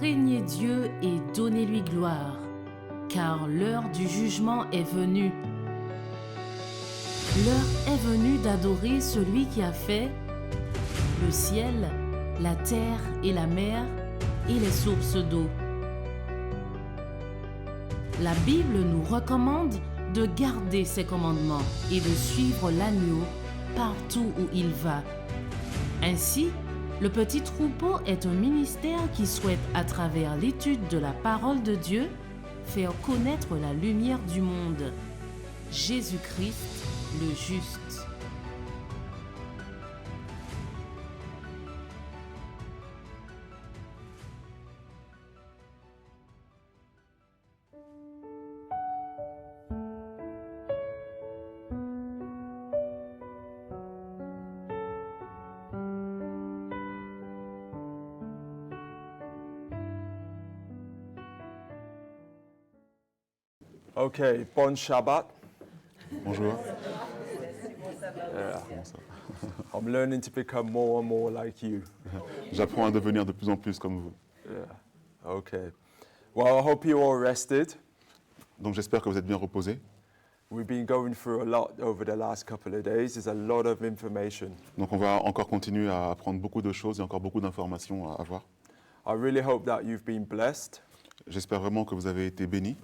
Craignez Dieu et donnez-lui gloire, car l'heure du jugement est venue. L'heure est venue d'adorer celui qui a fait le ciel, la terre et la mer et les sources d'eau. La Bible nous recommande de garder ses commandements et de suivre l'agneau partout où il va. Ainsi, le petit troupeau est un ministère qui souhaite, à travers l'étude de la parole de Dieu, faire connaître la lumière du monde, Jésus-Christ, le juste. Okay, bon Shabbat. Bonjour. Yeah. I'm learning to become more and more like you. J'apprends à devenir de plus en plus comme vous. Yeah. Okay. Well, I hope you're all rested. Donc j'espère que vous êtes bien reposés. We've been going through a lot over the last couple of days. There's a lot of information. Donc on va encore continuer à apprendre beaucoup de choses et encore beaucoup d'informations à avoir. I really hope that you've been blessed. J'espère vraiment que vous avez été bénis.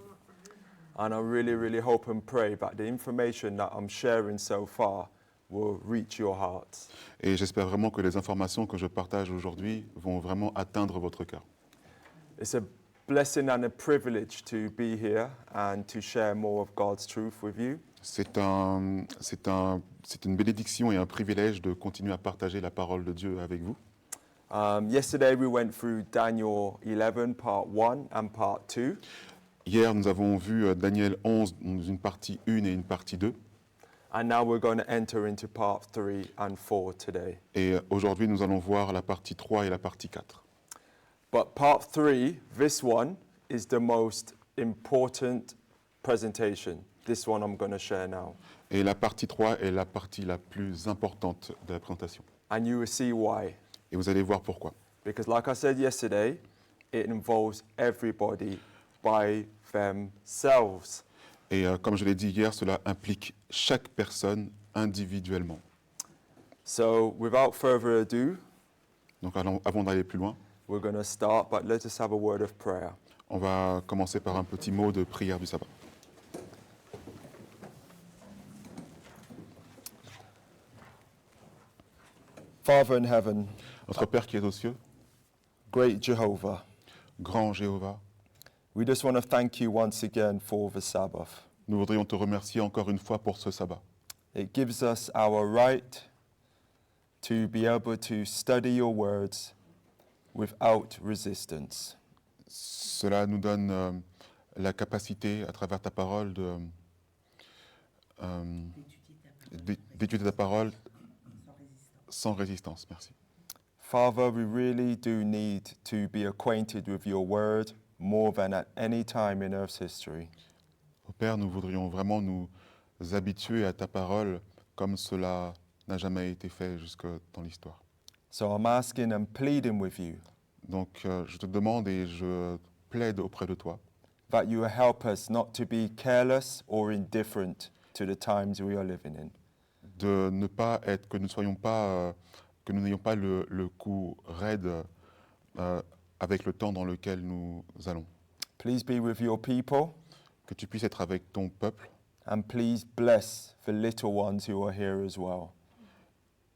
And I really, really hope and pray that the information that I'm sharing so far will reach your hearts. Et j'espère vraiment que les informations que je partage aujourd'hui vont vraiment atteindre votre cœur. It's a blessing and a privilege to be here and to share more of God's truth with you. C'est une bénédiction et un privilège de continuer à partager la parole de Dieu avec vous. Yesterday we went through Daniel 11, part 1 and part 2. Hier, nous avons vu Daniel 11, une partie 1 et une partie 2. And now we're going to enter into part 3 and 4 today. Et aujourd'hui, nous allons voir la partie 3 et la partie 4. But part 3, this one, is the most important presentation. This one I'm going to share now. Et la partie 3 est la partie la plus importante de la présentation. And you will see why. Et vous allez voir pourquoi. Because like I said yesterday, it involves everybody by themselves. Et comme je l'ai dit hier, cela implique chaque personne individuellement. So without further ado, Donc avant d'aller plus loin, we're going to start, but let us have a word of prayer. on va commencer par un petit mot de prière du sabbat. Father in heaven, Notre Père qui est aux cieux, great Jehovah, grand Jéhovah, we just want to thank you once again for the Sabbath. nous voudrions te remercier encore une fois pour ce sabbat. It gives us our right to be able to study your words without resistance. Cela nous donne la capacité, à travers ta parole, d'étudier ta parole sans résistance. Merci. Father, we really do need to be acquainted with your word more than at any time in Earth's history. Au Père, nous voudrions vraiment nous habituer à ta parole comme cela n'a jamais été fait jusque dans l'histoire. So I'm asking and pleading with you Donc je te demande et je plaide auprès de toi that you will help us not to be careless or indifferent to the times we are living in. de ne pas être, que nous n'ayons pas le coup raide avec le temps dans lequel nous allons. Please be with your people Que tu puisses être avec ton peuple and please bless the little ones who are here as well.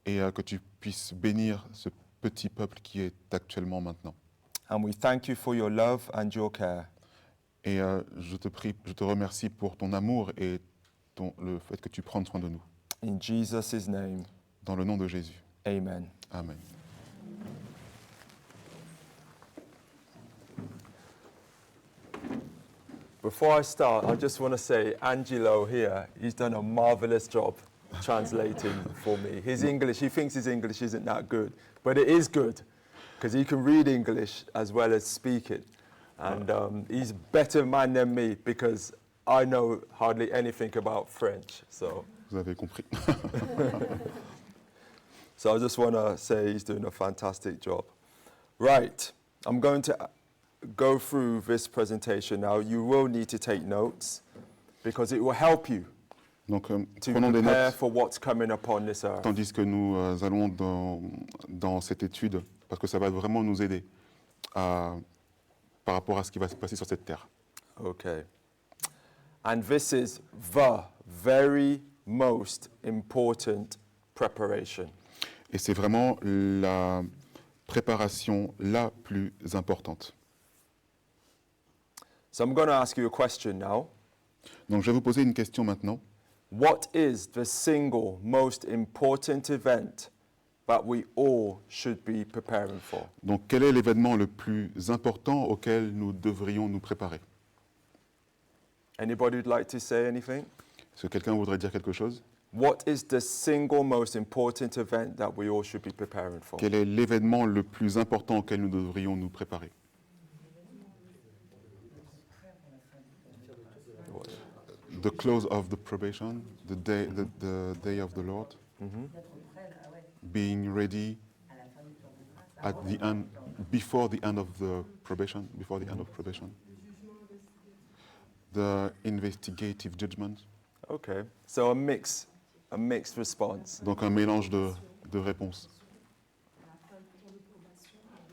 et que tu puisses bénir ce petit peuple qui est actuellement maintenant. And we thank you for your love and your care. Et je te remercie pour ton amour et le fait que tu prennes soin de nous. In Jesus' name, Dans le nom de Jésus. amen. Amen. Before I start, I just want to say, Angelo here, he's done a marvelous job translating for me. His English, he thinks his English isn't that good, but it is good, because he can read English as well as speak it. And he's a better man than me, because I know hardly anything about French. So Vous avez compris. I just want to say he's doing a fantastic job. Right, I'm going to go through this presentation now, you will need to take notes because it will help you Donc, to prenons des prepare notes for what's coming upon this earth. tandis que nous allons dans cette étude, parce que ça va vraiment nous aider par rapport à ce qui va se passer sur cette terre. Okay. And this is the very most important preparation. Et c'est vraiment la préparation la plus importante. So I'm going to ask you a question now. Donc je vais vous poser une question maintenant. What is the single most important event that we all should be preparing for? Donc quel est l'événement le plus important auquel nous devrions nous préparer? Anybody would like to say anything? Est-ce que quelqu'un voudrait dire quelque chose? What is the single most important event that we all should be preparing for? Quel est l'événement le plus important auquel nous devrions nous préparer? The close of the probation, the day of the Lord, being ready at the end, before the end of the probation, the investigative judgment. Okay, so a mixed response. Donc un mélange de réponses.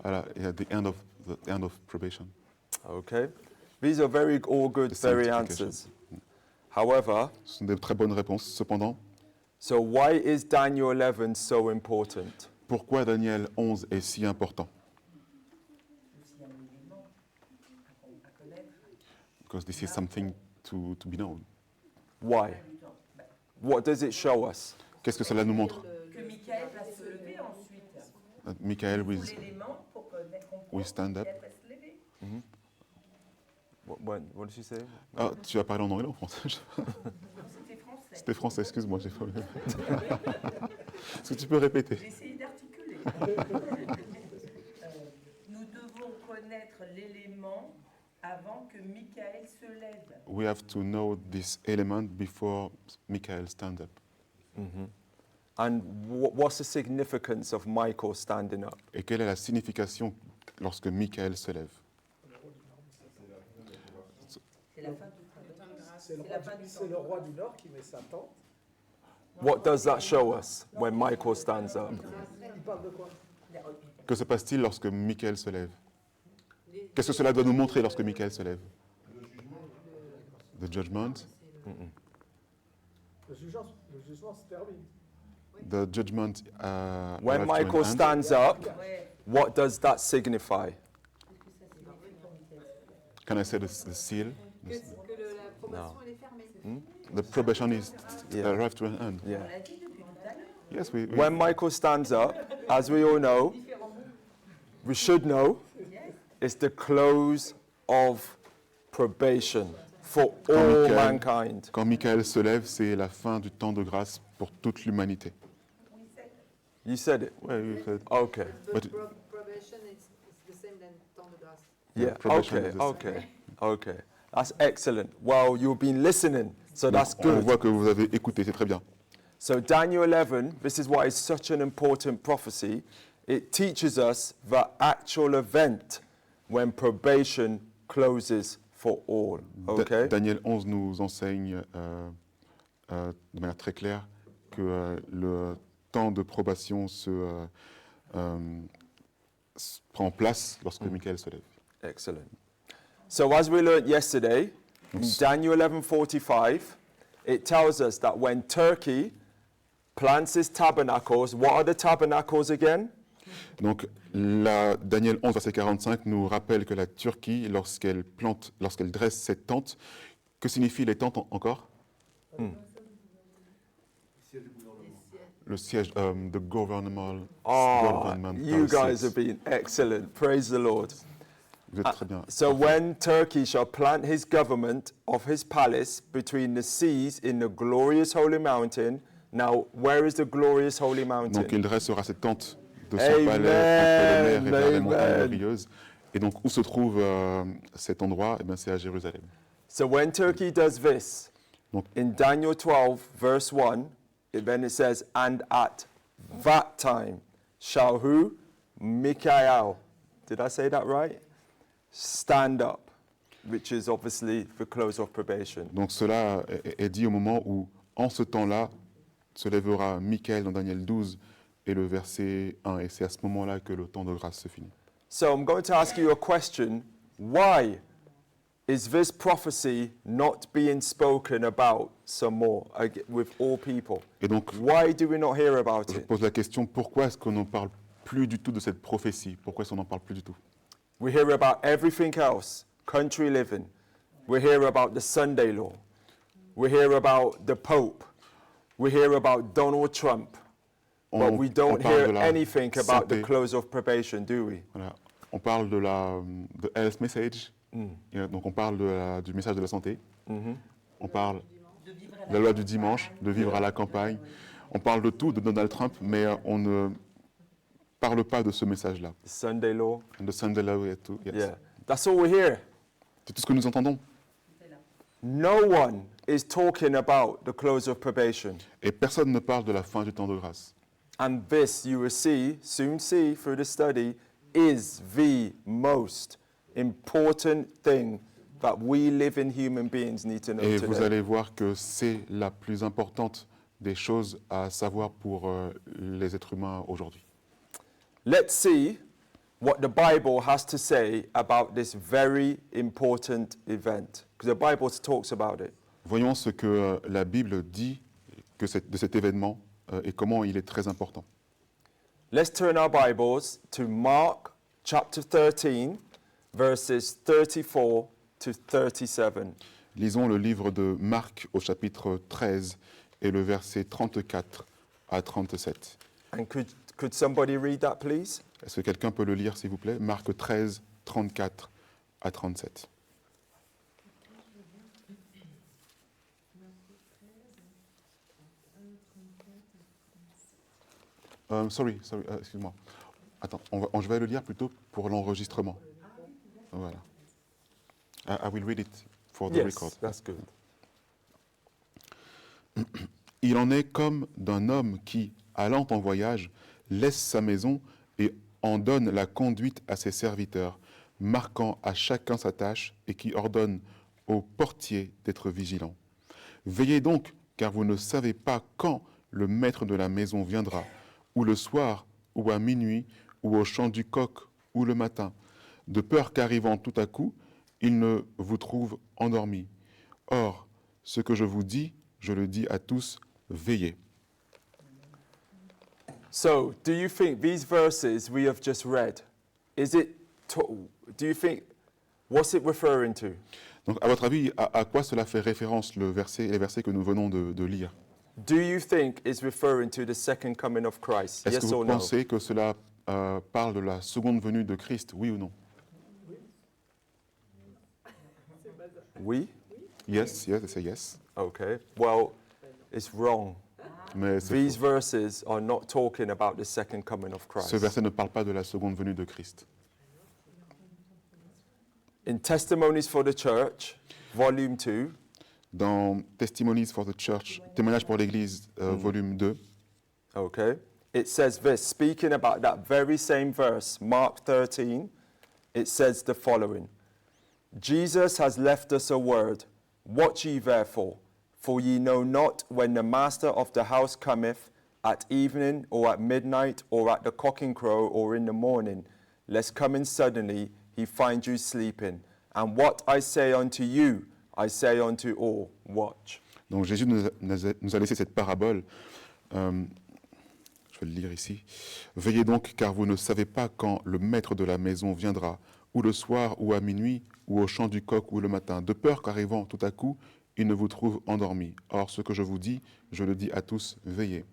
Voilà, et at the end of probation. Okay, these are very all good, The very sanctification. answers. However, Ce sont des très bonnes réponses. Cependant, so why is Daniel 11 so important? pourquoi Daniel 11 est si important? Because this is something to be known. Why? What does it show us? Qu'est-ce que cela nous montre? Que Michael va se lever ensuite. Michael Pour will l'élément pour qu'on we stand up. Michael va se lever. What did you say? Ah, tu as parlé en anglais ou en français? C'était français. C'était français, excuse-moi, j'ai pas oublié. Est-ce que tu peux répéter? J'ai essayé d'articuler. Nous devons connaître l'élément avant que Michael se lève. We have to know this element before Michael stand up. And what's the significance of Michael standing up? Et quelle est la signification lorsque Michael se lève? C'est la fin du travail. C'est le roi du Nord qui met sa tente. What does that show us when Michael stands up? Il parle de quoi? Que se passe-t-il lorsque Michael se lève? Qu'est-ce que cela doit nous montrer lorsque Michael se lève? The judgment. Le jugement se termine. The judgment. When arrives to an Michael end. stands up, Ouais. what does that signify? Can I say the seal? Que la probation elle est fermée. The probation is Yeah. arrived to an end. Yeah. On l'a dit depuis tout à l'heure. Yes, we When Michael stands up, as we all know, we should know, it's the close of probation for all Michael- mankind. Quand Michael se lève, c'est la fin du temps de grâce pour toute l'humanité. You said it. Ouais, oui, fait- Okay. But But- probation is the same than temps de grâce. Yeah. probation Okay. is the same. Okay. Okay. That's excellent. Well, you've been listening, so that's On good. voit que vous avez écouté, c'est très bien. So Daniel 11, this is why it's such an important prophecy. It teaches us the actual event when probation closes for all. Okay? Daniel 11 nous enseigne de manière très claire que le temps de probation prend place lorsque Michael se lève. Excellent. So as we learned yesterday, in Daniel 11:45, it tells us that when Turkey plants its tabernacles, what are the tabernacles again? Donc, Daniel 11, verset 45 nous rappelle que la Turquie, lorsqu'elle dresse ses tentes, que signifient les tentes encore? Le siège, the governmental You guys seats. have been excellent. Praise the Lord. Vous êtes très bien. So when Turkey shall plant his government of his palace between the seas in the glorious holy mountain. Now, where is the glorious holy mountain? Donc, il dressera ses tentes de son Amen, palais entre les mers et vers les montagnes amen. glorieuses. Et donc, où se trouve cet endroit? Eh bien, c'est à Jérusalem. So when Turkey does this, Donc- in Daniel 12, verse 1, then it says, and at that time shall who? Michael. Did I say that right? stand up, which is obviously the close of probation. Donc cela est dit au moment où, en ce temps-là, se lèvera Michael dans Daniel 12 et le verset 1. Et c'est à ce moment-là que le temps de grâce se finit. So I'm going to ask you a question. Why is this prophecy not being spoken about some more with all people? Et donc, Why do we not hear about je it? pose la question, pourquoi est-ce qu'on n'en parle plus du tout de cette prophétie? Pourquoi est-ce qu'on n'en parle plus du tout? We hear about everything else, country living. We hear about the Sunday law. We hear about the Pope. We hear about Donald Trump. But we don't parle hear de la anything about the santé. close of probation, do we? Voilà. On parle de health message. Donc on parle du message de la santé. On parle de la loi du dimanche, de vivre à la campagne. On parle de tout, de Donald Trump, mais on ne parle pas de ce message-là. The Sunday law. De Sunday law et tout. Yes. Yeah. That's all we hear. C'est tout ce que nous entendons. No one is talking about the close of probation. Et personne ne parle de la fin du temps de grâce. And this, you will soon see through the study, is the most important thing that we living human beings need to know Et vous today. allez voir que c'est la plus importante des choses à savoir pour les êtres humains aujourd'hui. Let's see what the Bible has to say about this very important event, because the Bible talks about it. Voyons ce que la Bible dit de cet événement et comment il est très important. Let's turn our Bibles to Mark chapter 13, verses 34 to 37. Lisons le livre de Marc au chapitre 13 et le verset 34 à 37. And could somebody read that, please? Est-ce que quelqu'un peut le lire, s'il vous plaît? Marc 13, 34 à 37. Sorry, excuse-moi. Attends, je vais le lire plutôt pour l'enregistrement. Voilà. I will read it for the Yes, record. that's good. Il en est comme d'un homme qui, allant en voyage, laisse sa maison et en donne la conduite à ses serviteurs, marquant à chacun sa tâche et qui ordonne au portier d'être vigilant. Veillez donc, car vous ne savez pas quand le maître de la maison viendra, ou le soir, ou à minuit, ou au chant du coq, ou le matin, de peur qu'arrivant tout à coup, il ne vous trouve endormi. Or, ce que je vous dis, je le dis à tous, veillez. So, do you think these verses we have just read, what's it referring to? Donc, à votre avis, à quoi cela fait référence les versets que nous venons de lire? Do you think it's referring to the second coming of Christ? Est-ce que Yes vous or no? pensez que cela parle de la seconde venue de Christ, oui ou non? We? Yes, yes, c'est yes. Okay. Well, it's wrong. Mais These verses are not talking about the second coming of Christ. ce verset ne parle pas de la seconde venue de Christ. In Testimonies for the Church, volume 2, Dans Testimonies for the Church, Témoignages pour l'Église, volume 2, okay, it says this, speaking about that very same verse, Mark 13, it says the following. Jesus has left us a word. Watch ye therefore, for ye know not when the master of the house cometh, at evening, or at midnight, or at the cocking crow, or in the morning, lest coming suddenly he find you sleeping. And what I say unto you, I say unto all, watch. Donc Jésus nous a laissé cette parabole. Je vais le lire ici. Veillez donc, car vous ne savez pas quand le maître de la maison viendra, ou le soir, ou à minuit, ou au chant du coq, ou le matin, de peur qu'arrivant tout à coup, il ne vous trouve endormi. Or, ce que je vous dis, je le dis à tous, veillez.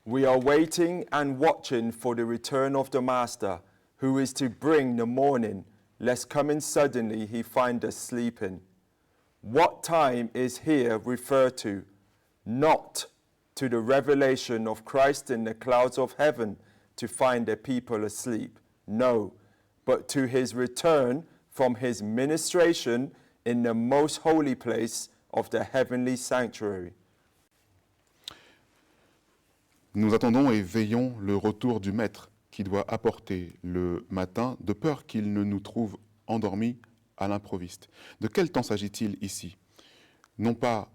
We are waiting and watching for the return of the Master, who is to bring the morning, lest coming suddenly he find us sleeping. What time is here referred to? Not to the revelation of Christ in the clouds of heaven to find the people asleep. No, but to his return from his ministration in the most holy place of the heavenly sanctuary. Nous attendons et veillons le retour du Maître qui doit apporter le matin, de peur qu'il ne nous trouve endormis à l'improviste. De quel temps s'agit-il ici? Non pas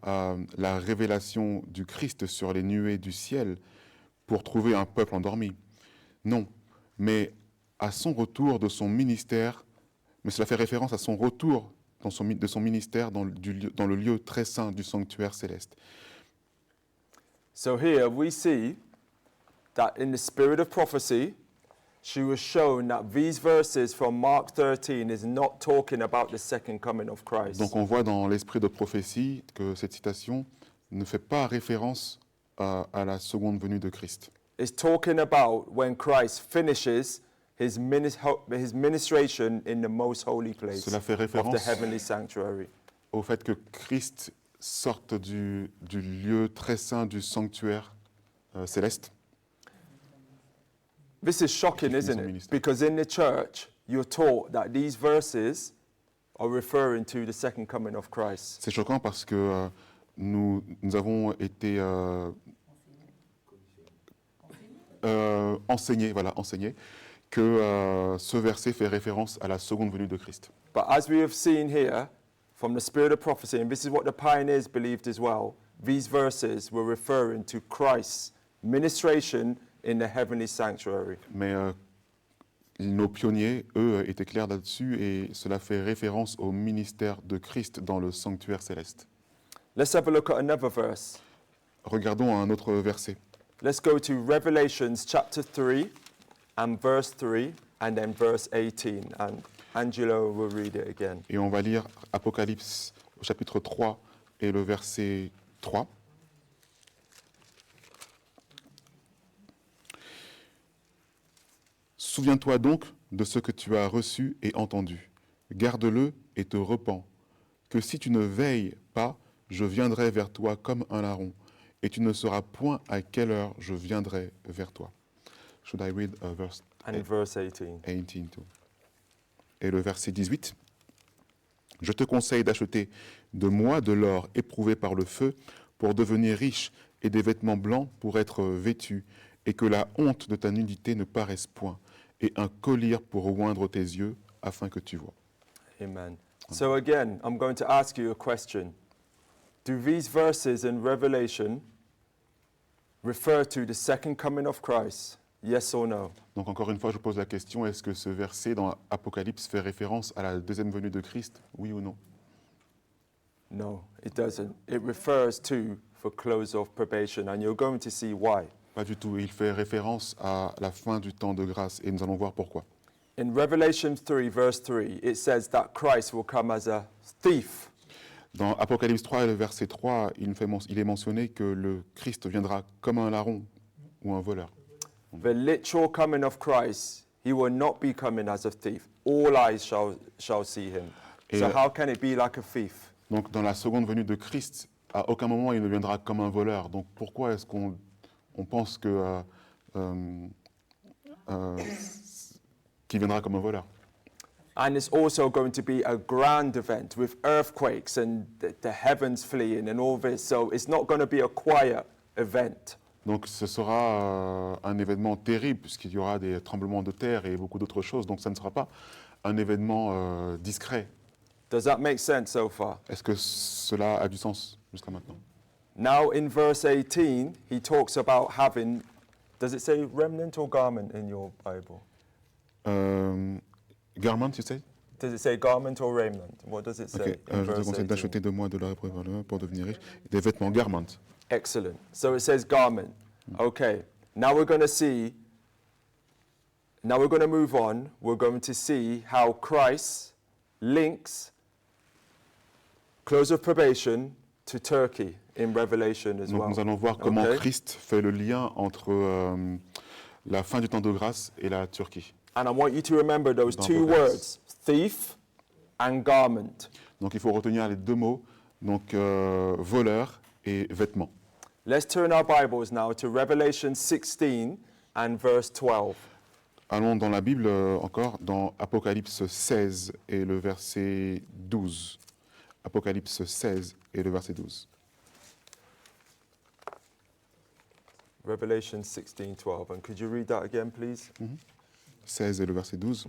la révélation du Christ sur les nuées du ciel pour trouver un peuple endormi, non, mais à son retour de son ministère, mais cela fait référence à son retour de son ministère dans le lieu très saint du sanctuaire céleste. So here we see that in the spirit of prophecy, she was shown that these verses from Mark 13 is not talking about the second coming of Christ. Donc on voit dans l'esprit de prophétie que cette citation ne fait pas référence à la seconde venue de Christ. It's talking about when Christ finishes his ministration in the most holy place Cela fait of the référence heavenly sanctuary. au fait que Christ sorte du lieu très saint du sanctuaire céleste. This is shocking, Qui finit isn't son it? ministère. Because in the church, you're taught that these verses are referring to the second coming of Christ. C'est choquant parce que nous avons été enseignés que ce verset fait référence à la seconde venue de Christ. But as we have seen here from the spirit of prophecy, and this is what the pioneers believed as well, these verses were referring to Christ's ministration in the heavenly sanctuary. Mais nos pionniers, eux, étaient clairs là-dessus et cela fait référence au ministère de Christ dans le sanctuaire céleste. Let's have a look at another verse. Regardons un autre verset. Let's go to Revelations chapter 3 and verse 3 and then verse 18. And Angelo will read it again. Et on va lire Apocalypse au chapitre 3 et le verset 3. Souviens-toi donc de ce que tu as reçu et entendu. Garde-le et te repens. Que si tu ne veilles pas, je viendrai vers toi comme un larron, et tu ne sauras point à quelle heure je viendrai vers toi. Should I read verse And verse 18. 18 too? Et le verset 18. Je te conseille d'acheter de moi de l'or éprouvé par le feu pour devenir riche et des vêtements blancs pour être vêtu et que la honte de ta nudité ne paraisse point et un collier pour oindre tes yeux afin que tu vois. Amen. So again, I'm going to ask you a question. Do these verses in Revelation refer to the second coming of Christ? Yes or no? Donc encore une fois, je pose la question, est-ce que ce verset dans Apocalypse fait référence à la deuxième venue de Christ? Oui ou non? No, it doesn't. It refers to for close of probation, and you're going to see why. Pas du tout. Il fait référence à la fin du temps de grâce et nous allons voir pourquoi. In Revelation 3, verse 3, it says that Christ will come as a thief. Dans Apocalypse 3 et le verset 3, il est mentionné que le Christ viendra comme un larron ou un voleur. The literal coming of Christ, he will not be coming as a thief. All eyes shall see him. Et, So how can it be like a thief? Donc dans la seconde venue de Christ, à aucun moment il ne viendra comme un voleur. Donc pourquoi est-ce qu'on pense que qu'il viendra comme un voleur? And it's also going to be a grand event with earthquakes and the heavens fleeing and all this. So it's not going to be a quiet event. Donc ce sera un événement terrible puisqu'il y aura des tremblements de terre et beaucoup d'autres choses. Donc ça ne sera pas un événement discret. Does that make sense so far? Est-ce que cela a du sens jusqu'à maintenant? Now in verse 18, he talks about having, does it say remnant or garment in your Bible? Garment, tu sais? Does it say garment or raiment? What does it say Ok, in je te verse conseille 18? d'acheter de moi de l'or éprouvé par le feu pour devenir riche, des vêtements garment. Excellent. So it says garment. Okay. Now we're going to see, now we're going to move on. We're going to see how Christ links close of probation to Turkey in Revelation as Donc well. nous allons voir comment Okay. Christ fait le lien entre la fin du temps de grâce et la Turquie. And I want you to remember those Dans two Apocalypse. words, thief and garment. Donc il faut retenir les deux mots, donc voleur et vêtements. Let's turn our Bibles now to Revelation 16 and verse 12. Allons dans la Bible encore, dans Apocalypse 16 et le verset 12. Apocalypse 16 et le verset 12. Revelation 16, 12. And could you read that again, please? 16 et le verset 12.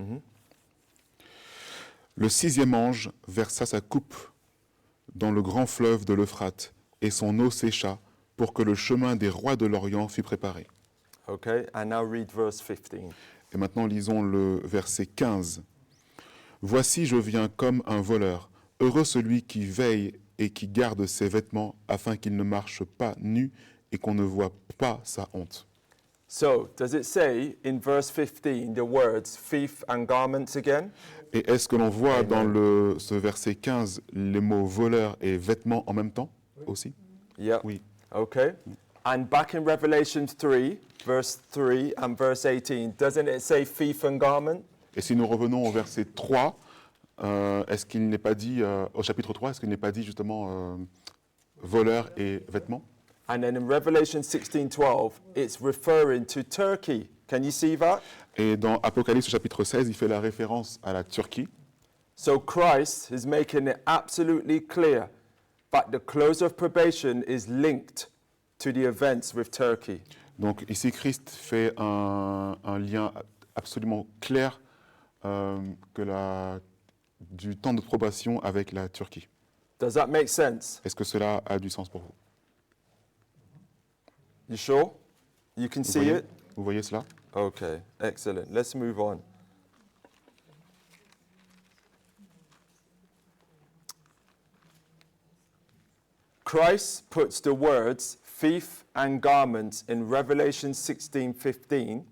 Le 6e ange versa sa coupe dans le grand fleuve de l'Euphrate, et son eau sécha pour que le chemin des rois de l'Orient fût préparé. Okay, and now read verse 15. Et maintenant lisons le verset 15. Voici, je viens comme un voleur. Heureux celui qui veille et qui garde ses vêtements afin qu'il ne marche pas nu et qu'on ne voit pas sa honte. So, does it say in verse 15 the words thief and garments again? Et est-ce que l'on voit dans ce verset 15 les mots voleur et vêtements en même temps aussi? Yeah. Oui. Okay. And back in Revelation 3, verse 3 and verse 18, doesn't it say thief and garment? Et si nous revenons au verset 3, est-ce qu'il n'est pas dit, au chapitre 3, est-ce qu'il n'est pas dit justement voleur et vêtements? And then in Revelation 16:12, it's referring to Turkey. Can you see that? Et dans Apocalypse chapitre 16, il fait la référence à la Turquie. So Christ is making it absolutely clear that the close of probation is linked to the events with Turkey. Donc ici, Christ fait un lien absolument clair du temps de probation avec la Turquie. Does that make sense? Est-ce que cela a du sens pour vous? You sure? You can see it? Vous voyez cela? Okay, excellent. Let's move on. Christ puts the words thief and garment in Revelation 16:15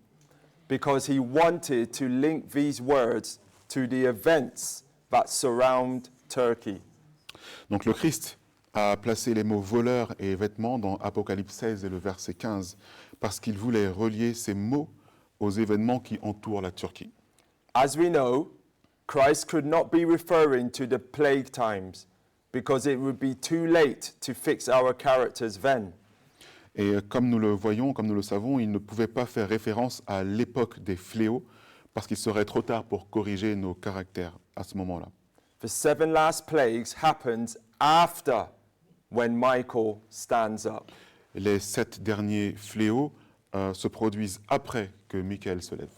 because he wanted to link these words to the events that surround Turkey. Donc le Christ a placé les mots voleur et vêtements dans Apocalypse 16 et le verset 15 parce qu'il voulait relier ces mots aux événements qui entourent la Turquie. As we know, Christ could not be referring to the plague times because it would be too late to fix our characters then. Et comme nous le voyons, comme nous le savons, il ne pouvait pas faire référence à l'époque des fléaux parce qu'il serait trop tard pour corriger nos caractères à ce moment-là. The 7 last plagues happens after when Michael stands up. Les 7 derniers fléaux se produisent après que Michael se lève.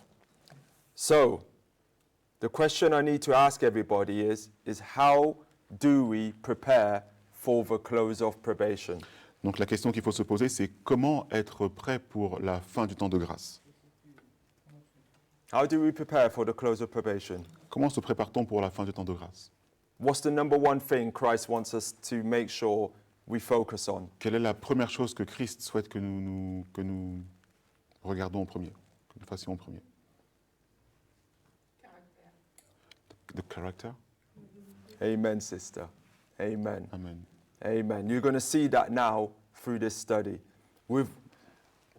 So, the question I need to ask everybody is how do we prepare for the close of probation? Donc la question qu'il faut se poser, c'est comment être prêt pour la fin du temps de grâce? How do we prepare for the close of probation? Comment se prépare-t-on pour la fin du temps de grâce? What's the number one thing Christ wants us to make sure we focus on? Quelle est la première chose que Christ souhaite que nous regardons en premier, que nous fassions en premier? The character? Amen, sister. Amen. Amen. Amen. You're going to see that now through this study. Donc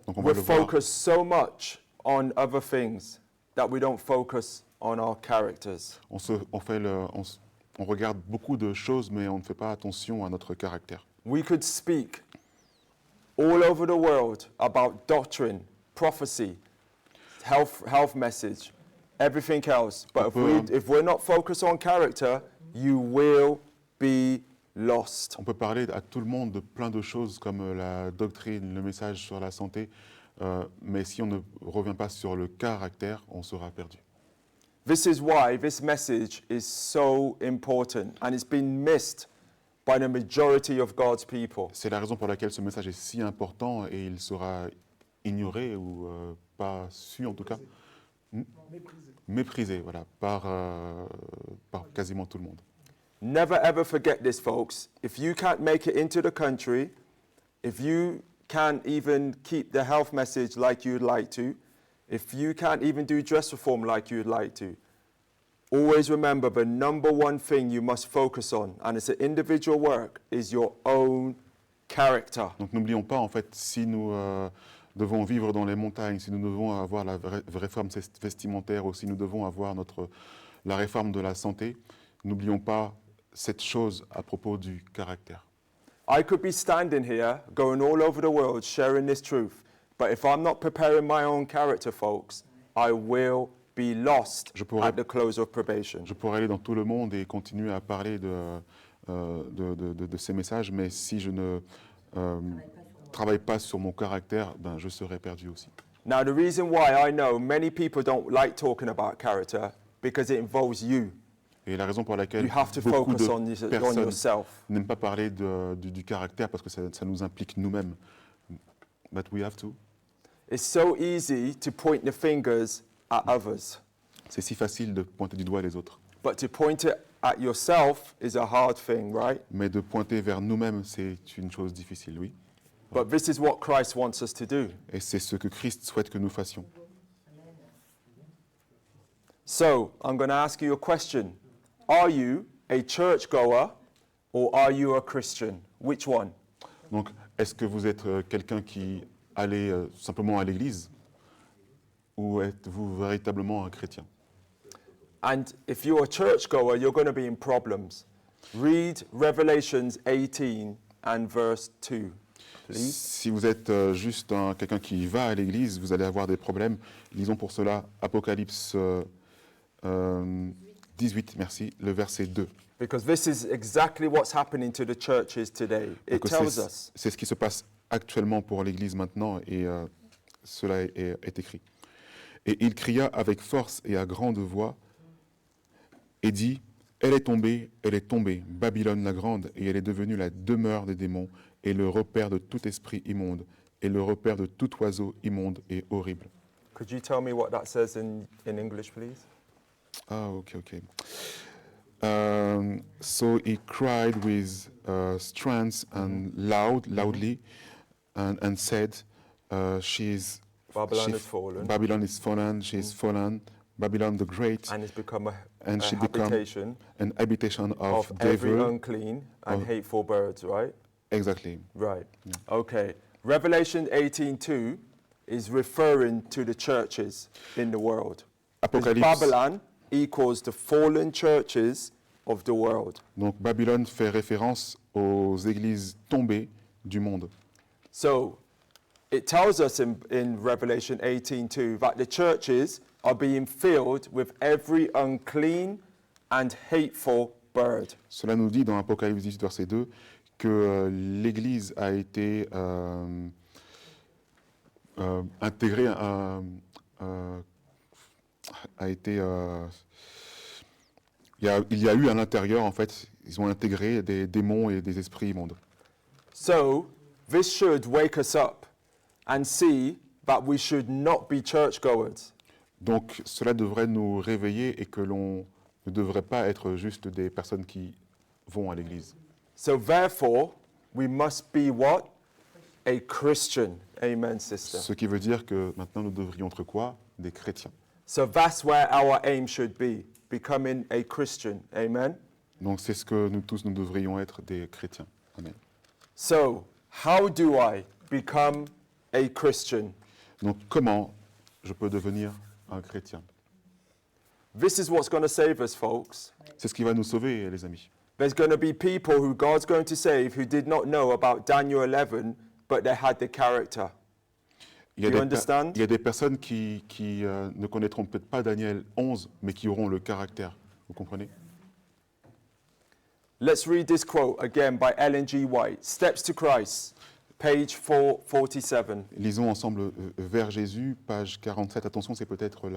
on va We're le voir. focused so much on other things that we don't focus on our characters. On regarde beaucoup de choses, mais on ne fait pas attention à notre caractère. We could speak all over the world about doctrine, prophecy, health message, everything else. But if we're not focused on character, you will be lost. On peut parler à tout le monde de plein de choses comme la doctrine, le message sur la santé, mais si on ne revient pas sur le caractère, on sera perdu. This is why this message is so important and it's been missed by the majority of God's people. C'est la raison pour laquelle ce message est si important et il sera ignoré ou pas su en tout cas, méprisé voilà, par quasiment tout le monde. Never ever forget this, folks. If you can't make it into the country, if you can't even keep the health message like you'd like to, if you can't even do dress reform like you'd like to, always remember the number one thing you must focus on, and it's an individual work, is your own character. Donc n'oublions pas, en fait, si nous devons vivre dans les montagnes, si nous devons avoir la réforme vestimentaire ou si nous devons avoir la réforme de la santé, n'oublions pas cette chose à propos du caractère. I could be standing here, going all over the world, sharing this truth, but if I'm not preparing my own character, folks, I will be lost at the close of probation. Je pourrais aller dans tout le monde et continuer à parler de ces messages, mais si je ne travaille pas sur mon caractère, ben, je serai perdu aussi. Now, the reason why I know many people don't like talking about character, because it involves you. Et la raison pour laquelle You have to beaucoup focus de on personnes yourself. n'aiment pas parler du caractère parce que ça nous implique nous-mêmes. But we have to. It's so easy to point the fingers at others, C'est si facile de pointer du doigt les autres. but to point it at yourself is a hard thing, right? Mais de pointer vers nous-mêmes, c'est une chose difficile, oui. But this is what Christ wants us to do. Et c'est ce que Christ souhaite que nous fassions. So, I'm going to ask you a question. Are you a churchgoer or are you a Christian? Which one? Donc, est-ce que vous êtes quelqu'un qui allait simplement à l'église ou êtes-vous véritablement un chrétien? And if you're a churchgoer, you're going to be in problems. Read Revelations 18 and verse 2, please. Si vous êtes juste quelqu'un qui va à l'église, vous allez avoir des problèmes. Lisons pour cela Apocalypse 18, merci, le verset 2. Because this is exactly what's happening to the churches today. It Donc, tells us, c'est ce qui se passe actuellement pour l'église maintenant et cela est écrit. Et il cria avec force et à grande voix et dit, elle est tombée, Babylone la grande, et elle est devenue la demeure des démons et le repère de tout esprit immonde et le repère de tout oiseau immonde et horrible. could you tell me what that says in English, please? Ah, okay. So he cried with strands and loudly, and said, Babylon is fallen. Babylon is fallen. She is fallen. Babylon the Great, And it's become a she become habitation an habitation of every devil. unclean and of- hateful birds, right? Exactly. Right. Okay. Revelation 18:2 is referring to the churches in the world. Because Apocalypse. Babylon equals the fallen churches of the world. Donc Babylone fait référence aux églises tombées du monde. So it tells us in Revelation 18:2 that the churches are being filled with every unclean and hateful bird. Cela nous dit dans Apocalypse 18, verset 2, que l'Église a été intégrée, il y a eu à l'intérieur, en fait, ils ont intégré des démons et des esprits immondes. So this should wake us up and see that we should not be churchgoers. Donc cela devrait nous réveiller et que l'on ne devrait pas être juste des personnes qui vont à l'Église. So therefore, we must be what? A Christian. Amen, sister. Ce qui veut dire que maintenant nous devrions être quoi? Des chrétiens. So that's where our aim should be, becoming a Christian. Amen. Donc c'est ce que nous tous nous devrions être, des chrétiens. Amen. So, how do I become a Christian? Donc comment je peux devenir un chrétien? This is what's going to save us, folks. C'est ce qui va nous sauver, les amis. There's going to be people who God's going to save who did not know about Daniel 11, but they had the character. Il y a, Do you des, understand? il y a des personnes qui ne connaîtront peut-être pas Daniel 11, mais qui auront le caractère. Vous comprenez? Let's read this quote again by Ellen G. White. Steps to Christ, page 447. Lisons ensemble vers Jésus, page 47. Attention, c'est peut-être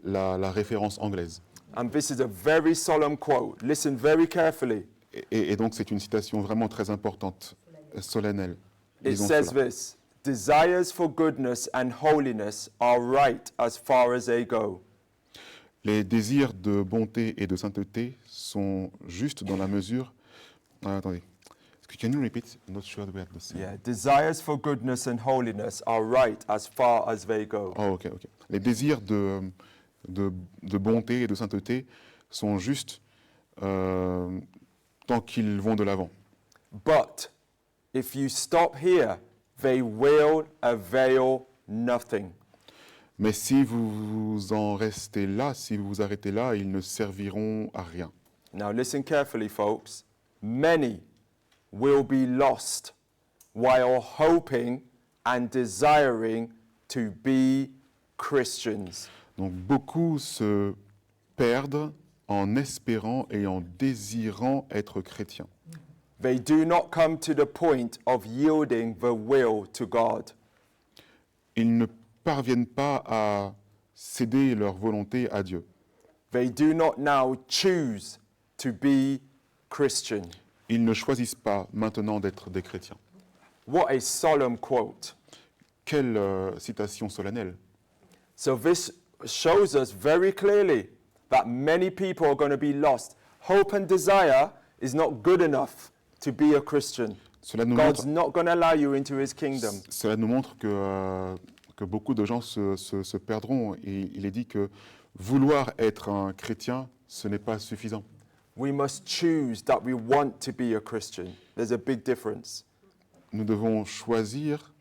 la référence anglaise. And this is a very solemn quote. Listen very carefully. Et donc c'est une citation vraiment très importante, solennelle. It Lisons says cela. this: desires for goodness and holiness are right as far as they go. Les désirs de bonté et de sainteté sont justes dans la mesure... attendez. Can you repeat? I'm not sure we have the same. Yeah, desires for goodness and holiness are right as far as they go. Oh, ok. Les désirs de bonté et de sainteté sont justes tant qu'ils vont de l'avant. But if you stop here, they will avail nothing. Mais si vous en restez là, si vous vous arrêtez là, ils ne serviront à rien. Now listen carefully, folks. Many will be lost while hoping and desiring to be Christians. Donc beaucoup se perdent en espérant et en désirant être chrétiens. They do not come to the point of yielding the will to God. Ils ne parviennent pas à céder leur volonté à Dieu. They do not now choose to be Christian. Ils ne choisissent pas maintenant d'être des chrétiens. What a solemn quote. Quelle citation solennelle. So this shows us very clearly that many people are going to be lost. Hope and desire is not good enough to be a Christian. Cela nous God's montre, not going to allow you into his kingdom. cela nous montre que beaucoup de gens se perdront. Et il est dit que vouloir être un chrétien, ce n'est pas suffisant. We must choose that we want to be a Christian. There's a big difference. Nous devons choisir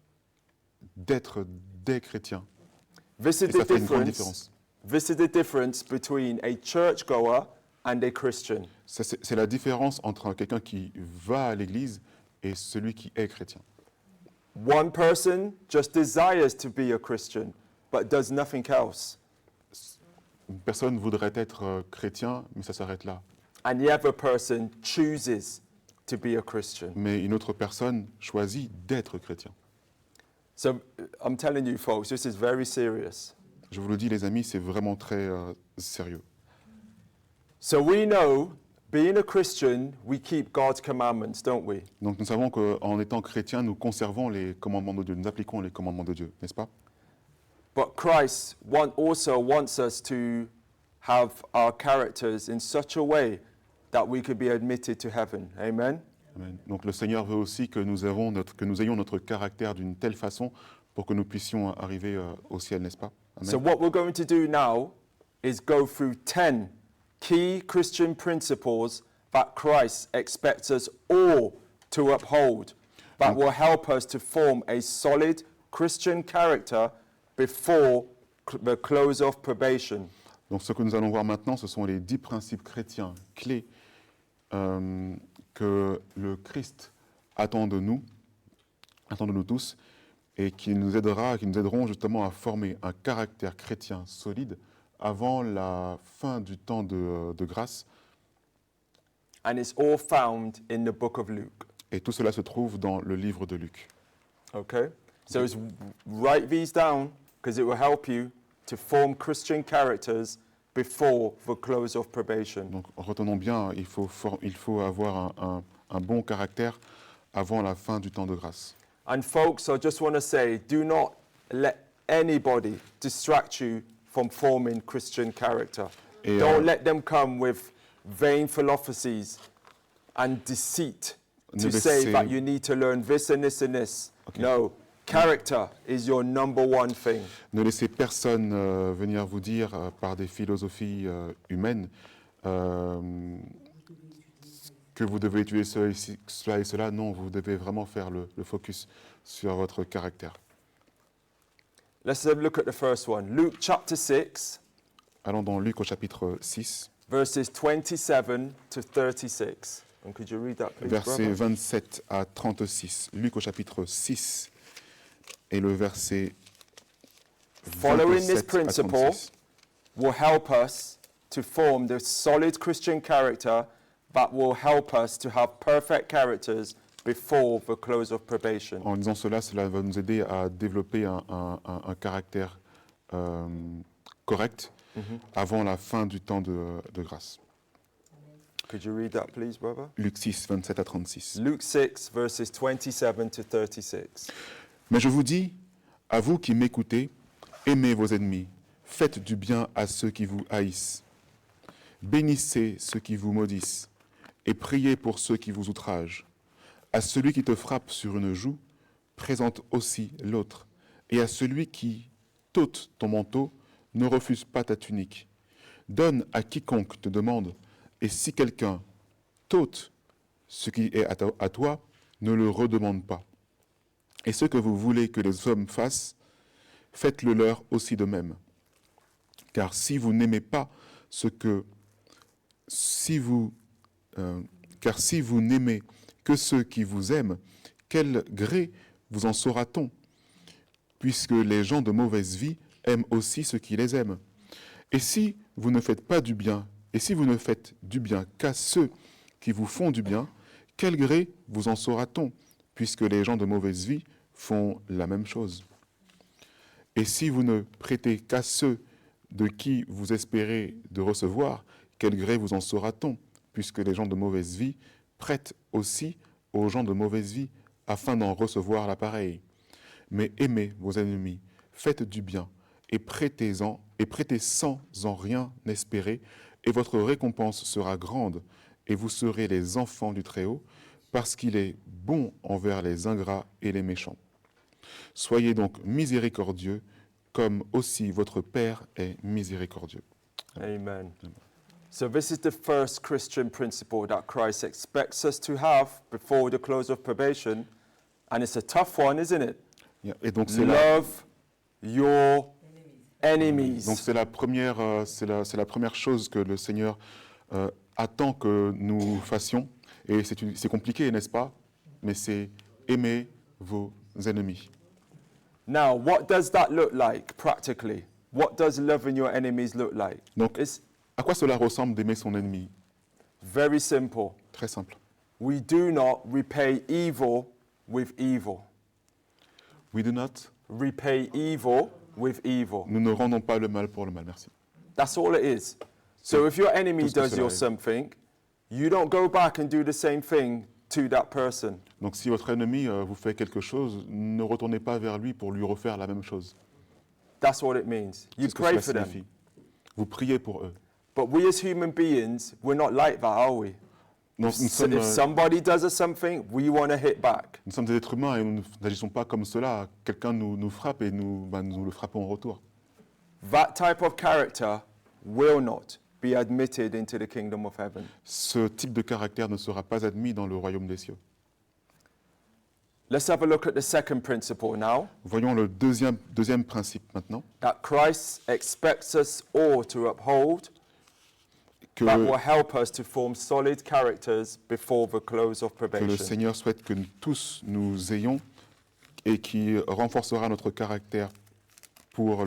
d'être des chrétiens. This Et is ça the fait une grande difference. différence. This is the difference between a churchgoer and a Christian. C'est la différence entre quelqu'un qui va à l'église et celui qui est chrétien. One person just desires to be a Christian, but does nothing else. Une personne voudrait être chrétien, mais ça s'arrête là. And the other person chooses to be a Christian. Mais une autre personne choisit d'être chrétien. So I'm telling you, folks, this is very serious. Je vous le dis, les amis, c'est vraiment très sérieux. So we know, being a Christian, we keep God's commandments, don't we? Donc nous savons qu'en étant chrétiens, nous conservons les commandements de Dieu, nous appliquons les commandements de Dieu, n'est-ce pas? But Christ also wants us to have our characters in such a way that we could be admitted to heaven. Amen? Amen. Donc le Seigneur veut aussi que nous ayons notre caractère d'une telle façon pour que nous puissions arriver au ciel, n'est-ce pas? Amen. So what we're going to do now is go through 10 key Christian principles that Christ expects us all to uphold, that will help us to form a solid Christian character before the close of probation. Donc ce que nous allons voir maintenant, ce sont les 10 principes chrétiens clés que le Christ attend de nous tous, et qui nous aideront justement à former un caractère chrétien solide avant la fin du temps de grâce. And it's all found in the book of Luke. Et tout cela se trouve dans le livre de Luc. Okay? So write these down because it will help you to form Christian characters before the close of probation. Donc retenons bien, il faut avoir un bon caractère avant la fin du temps de grâce. And folks, I just want to say, do not let anybody distract you from forming Christian character. Et, Don't let them come with vain philosophies and deceit to Ne say laissez- that you need to learn this and this and this. Okay. No, character is your number one thing. Ne laissez personne venir vous dire par des philosophies humaines que vous devez étudier cela et cela. Non, vous devez vraiment faire le focus sur votre caractère. Let's have a look at the first one. Luke chapter 6, Allons dans Luc au chapitre 6, verses 27 to 36. And could you read that, please, versets brother? 27 à 36. Luc au chapitre 6 et le verset Following this 27 à principle 36. will help us to form the solid Christian character that will help us to have perfect characters before the close of probation. En disant cela, cela va nous aider à développer un caractère correct avant la fin du temps de grâce. Could you read that, please, brother? Luc 6, 27 à 36. Luke 6, verses 27 to 36. Mais je vous dis, à vous qui m'écoutez, aimez vos ennemis, faites du bien à ceux qui vous haïssent, bénissez ceux qui vous maudissent, et priez pour ceux qui vous outragent. À celui qui te frappe sur une joue, présente aussi l'autre, et à celui qui t'ôte ton manteau, ne refuse pas ta tunique. Donne à quiconque te demande, et si quelqu'un t'ôte ce qui est à toi, ne le redemande pas. Et ce que vous voulez que les hommes fassent, faites-le leur aussi de même. Car si vous n'aimez pas car si vous n'aimez que ceux qui vous aiment, quel gré vous en saura-t-on, puisque les gens de mauvaise vie aiment aussi ceux qui les aiment. Et si vous ne faites pas du bien, et si vous ne faites du bien qu'à ceux qui vous font du bien, quel gré vous en saura-t-on, puisque les gens de mauvaise vie font la même chose. Et si vous ne prêtez qu'à ceux De qui vous espérez de recevoir, quel gré vous en saura-t-on, puisque les gens de mauvaise vie prêtent aussi aux gens de mauvaise vie, afin d'en recevoir l'appareil. Mais aimez vos ennemis, faites du bien, et prêtez sans en rien espérer, et votre récompense sera grande, et vous serez les enfants du Très-Haut, parce qu'il est bon envers les ingrats et les méchants. Soyez donc miséricordieux, comme aussi votre Père est miséricordieux. Amen. So this is the first Christian principle that Christ expects us to have before the close of probation. And it's a tough one, isn't it? Et donc c'est la, Love your enemies. donc c'est la première, c'est la première chose que le Seigneur attend que nous fassions. Et c'est compliqué, n'est-ce pas? Mais c'est aimer vos ennemis. Now, what does that look like practically? What does loving your enemies look like? Donc, It's à quoi cela ressemble d'aimer son ennemi? very simple. Très simple. We do not repay evil with evil. We do not. Repay evil with evil. Nous ne rendons pas le mal pour le mal. Merci. That's all it is. So if your enemy Tout ce que does cela you est. something, you don't go back and do the same thing to that person. Donc si votre ennemi vous fait quelque chose, ne retournez pas vers lui pour lui refaire la même chose. That's what it means. You C'est ce que pray cela for them. signifie. Vous priez pour eux. But we as human beings, we're not like that, are we? Donc, So if somebody does us something, we want to hit back. nous sommes des êtres humains et nous n'agissons pas comme cela. Quelqu'un nous frappe et nous le frappons en retour. That type of character will not be admitted into the kingdom of heaven. Ce type de caractère ne sera pas admis dans le royaume des cieux. Let's have a look at the second principle now, Voyons le deuxième principe maintenant, that Christ expects us all to uphold, that will que, help us to form solid characters before the close of que le probation. Seigneur souhaite que tous nous ayons et qui renforcera notre caractère pour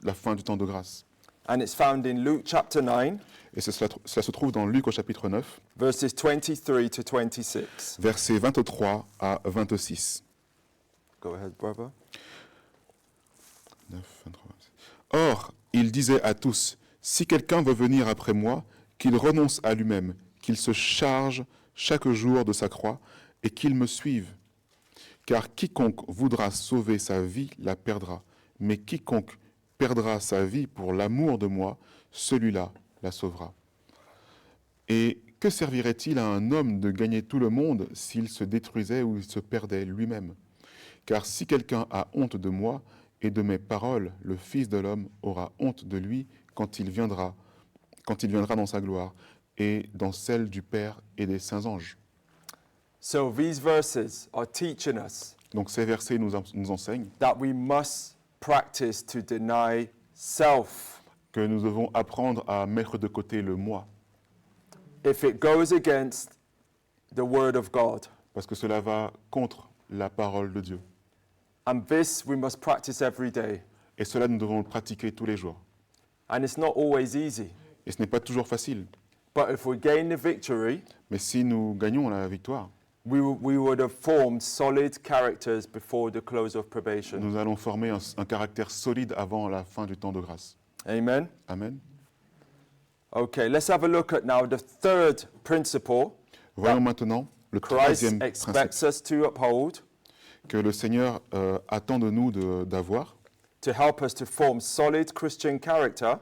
la fin du temps de grâce. And it's found in Luke chapter 9, Et cela se trouve dans Luc au chapitre 9, verses 23 to 26. versets 23 à 26. Go ahead, brother. 9, 23, 26. Or, il disait à tous, si quelqu'un veut venir après moi, qu'il renonce à lui-même, qu'il se charge chaque jour de sa croix et qu'il me suive. Car quiconque voudra sauver sa vie la perdra, mais quiconque perdra sa vie pour l'amour de moi, celui-là la sauvera. Et que servirait-il à un homme de gagner tout le monde s'il se détruisait ou il se perdait lui-même? Car si quelqu'un a honte de moi et de mes paroles, le Fils de l'homme aura honte de lui quand il viendra dans sa gloire et dans celle du Père et des saints anges. So these verses are teaching us Donc ces versets nous enseignent that we must practice to deny self. que nous devons apprendre à mettre de côté le moi, If it goes against the word of God. parce que cela va contre la parole de Dieu. And this we must practice every day. Et cela, nous devons le pratiquer tous les jours. And it's not always easy. Et ce n'est pas toujours facile. But if we gain the victory, Mais si nous gagnons la victoire, we would have formed solid characters before the close of probation. nous allons former un caractère solide avant la fin du temps de grâce. Amen. Amen. Okay, let's have a look at now the third principle Voyons maintenant le Christ troisième principe expects us to uphold que le Seigneur attend de nous d'avoir to help us to form solid Christian character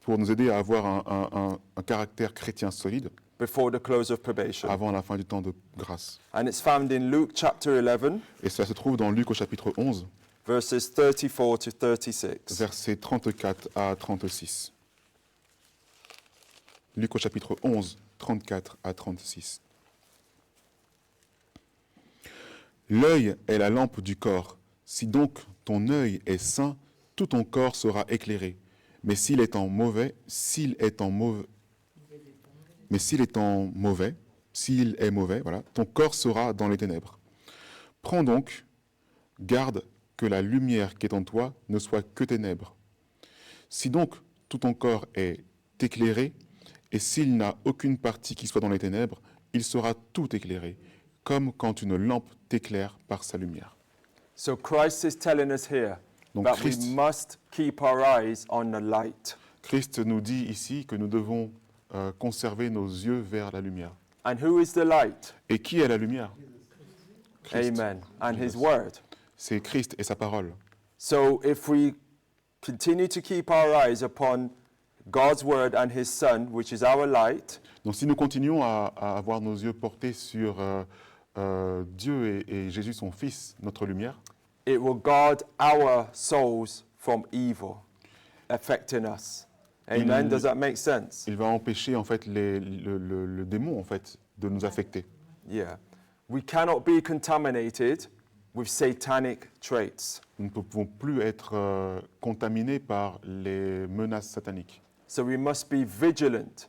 pour nous aider à avoir un caractère chrétien solide before the close of probation. avant la fin du temps de grâce. And it's found in Luke chapter 11, Et cela se trouve dans Luc au chapitre 11, verses 34 to 36. versets 34 à 36. Luc au chapitre 11, 34 à 36. L'œil est la lampe du corps. Si donc ton œil est sain, tout ton corps sera éclairé. Mais s'il est en mauvais, voilà, ton corps sera dans les ténèbres. Prends donc garde que la lumière qui est en toi ne soit que ténèbres. Si donc tout ton corps est éclairé, et s'il n'a aucune partie qui soit dans les ténèbres, il sera tout éclairé, comme quand une lampe t'éclaire par sa lumière. So Christ is telling us here Donc But we Christ, must keep our eyes on the light. Christ nous dit ici que nous devons conserver nos yeux vers la lumière. And who is the light? Et qui est la lumière? Christ. Amen. And his word. C'est Christ et sa parole. So if we continue to keep our eyes upon God's word and his son, which is our light, Donc si nous continuons à avoir nos yeux portés sur Dieu et Jésus son Fils, notre lumière, it will guard our souls from evil affecting us. Amen. Does that make sense? il va empêcher en fait le démon en fait de nous affecter. Yeah. We cannot be contaminated with satanic traits. Nous ne pouvons plus être contaminés par les menaces sataniques. So we must be vigilant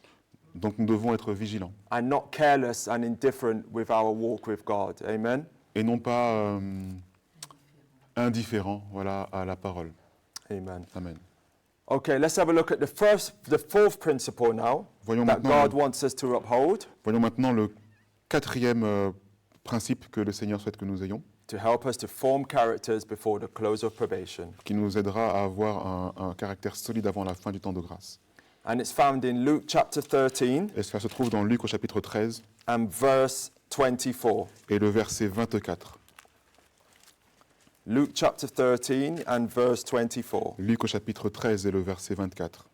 Donc nous devons être vigilants and not careless and indifferent with our walk with God. Amen. et non pas indifférents, voilà, à la parole. Amen. Amen. Okay, let's have a look at the fourth principle now Voyons that maintenant, God wants us to uphold voyons maintenant le quatrième principe que le Seigneur souhaite que nous ayons, to help us to form characters before the close of probation. qui nous aidera à avoir un caractère solide avant la fin du temps de grâce. And it's found in Luke chapter 13 Et cela se trouve dans Luc au chapitre 13 and verse 24. et le verset 24. Luke chapter 13 and verse 24. Luc au chapitre 13 et le verset 24.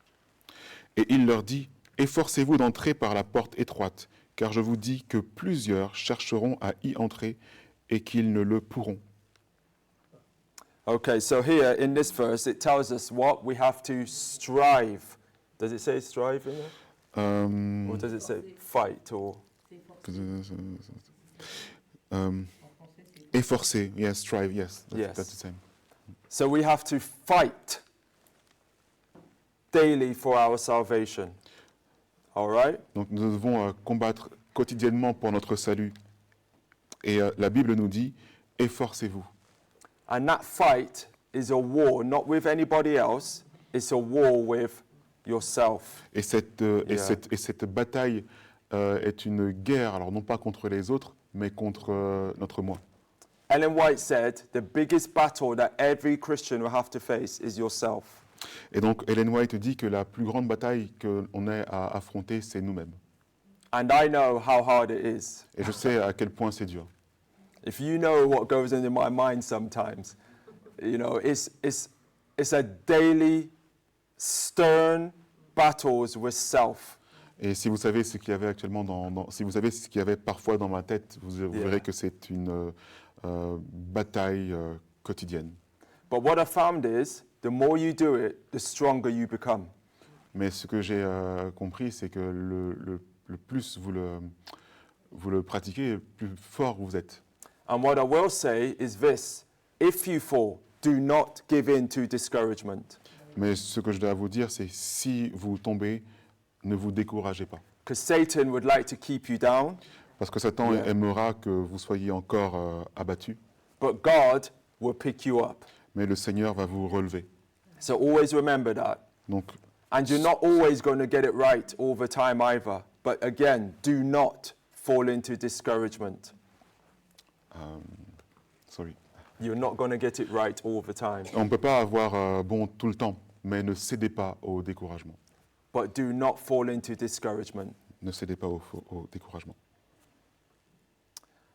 Et il leur dit, « Efforcez-vous d'entrer par la porte étroite, car je vous dis que plusieurs chercheront à y entrer et qu'ils ne le pourront. » Okay, so here in this verse it tells us what we have to strive. Does it say strive in there? Or does it say fight or Efforcer, yes, strive, yes, Yes. that's the same. so we have to fight daily for our salvation. All right? Donc nous devons combattre quotidiennement pour notre salut. Et la Bible nous dit, efforcez-vous. And that fight is a war not with anybody else, it's a war with yourself. Et cette, et cette bataille est une guerre, alors non pas contre les autres, mais contre notre moi. Ellen White said, the biggest battle that every Christian will have to face is yourself. Et donc Ellen White dit que la plus grande bataille qu'on ait à affronter, c'est nous-mêmes. And I know how hard it is. Et je sais à quel point c'est dur. If you know what goes into my mind sometimes, you know, it's a daily stern battles with self. Et si vous savez ce qu'il y avait actuellement si vous savez ce qu'il y avait parfois dans ma tête, vous verrez que c'est une bataille quotidienne. But what I found is, the more you do it, the stronger you become. Mais ce que j'ai compris, c'est que le plus vous le pratiquez, le plus fort vous êtes. And what I will say is this, if you fall, do not give in to discouragement. Mais ce que je dois vous dire, c'est si vous tombez, ne vous découragez pas. Because Satan would like to keep you down, Parce que Satan Yeah. aimera que vous soyez encore abattus, but God will pick you up. mais le Seigneur va vous relever. So always remember that. Donc, And you're not always going to get it right all the time either. But again, do not fall into discouragement. sorry. You're not going to get it right all the time. On ne peut pas avoir bon tout le temps, mais ne cédez pas au découragement. But do not fall into discouragement. Ne cédez pas au découragement.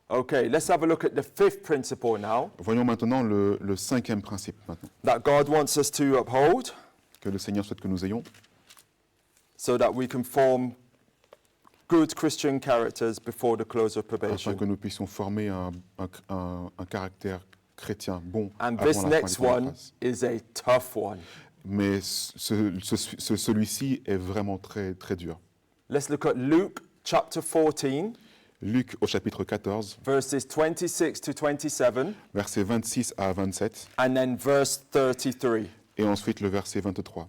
Okay, let's have a look at the fifth principle now Voyons maintenant le cinquième principe maintenant, that God wants us to uphold que le Seigneur souhaite que nous ayons, so that we can form good Christian characters before the close of afin probation. que nous puissions former un caractère chrétien bon And avant this la fin next du temps de one grâce. is a tough one. Mais celui-ci est vraiment très, très dur. Let's look at Luke chapter 14, Luc au chapitre 14, verses 26 to 27, versets 26 à 27, and then verse 33. et ensuite le verset 23.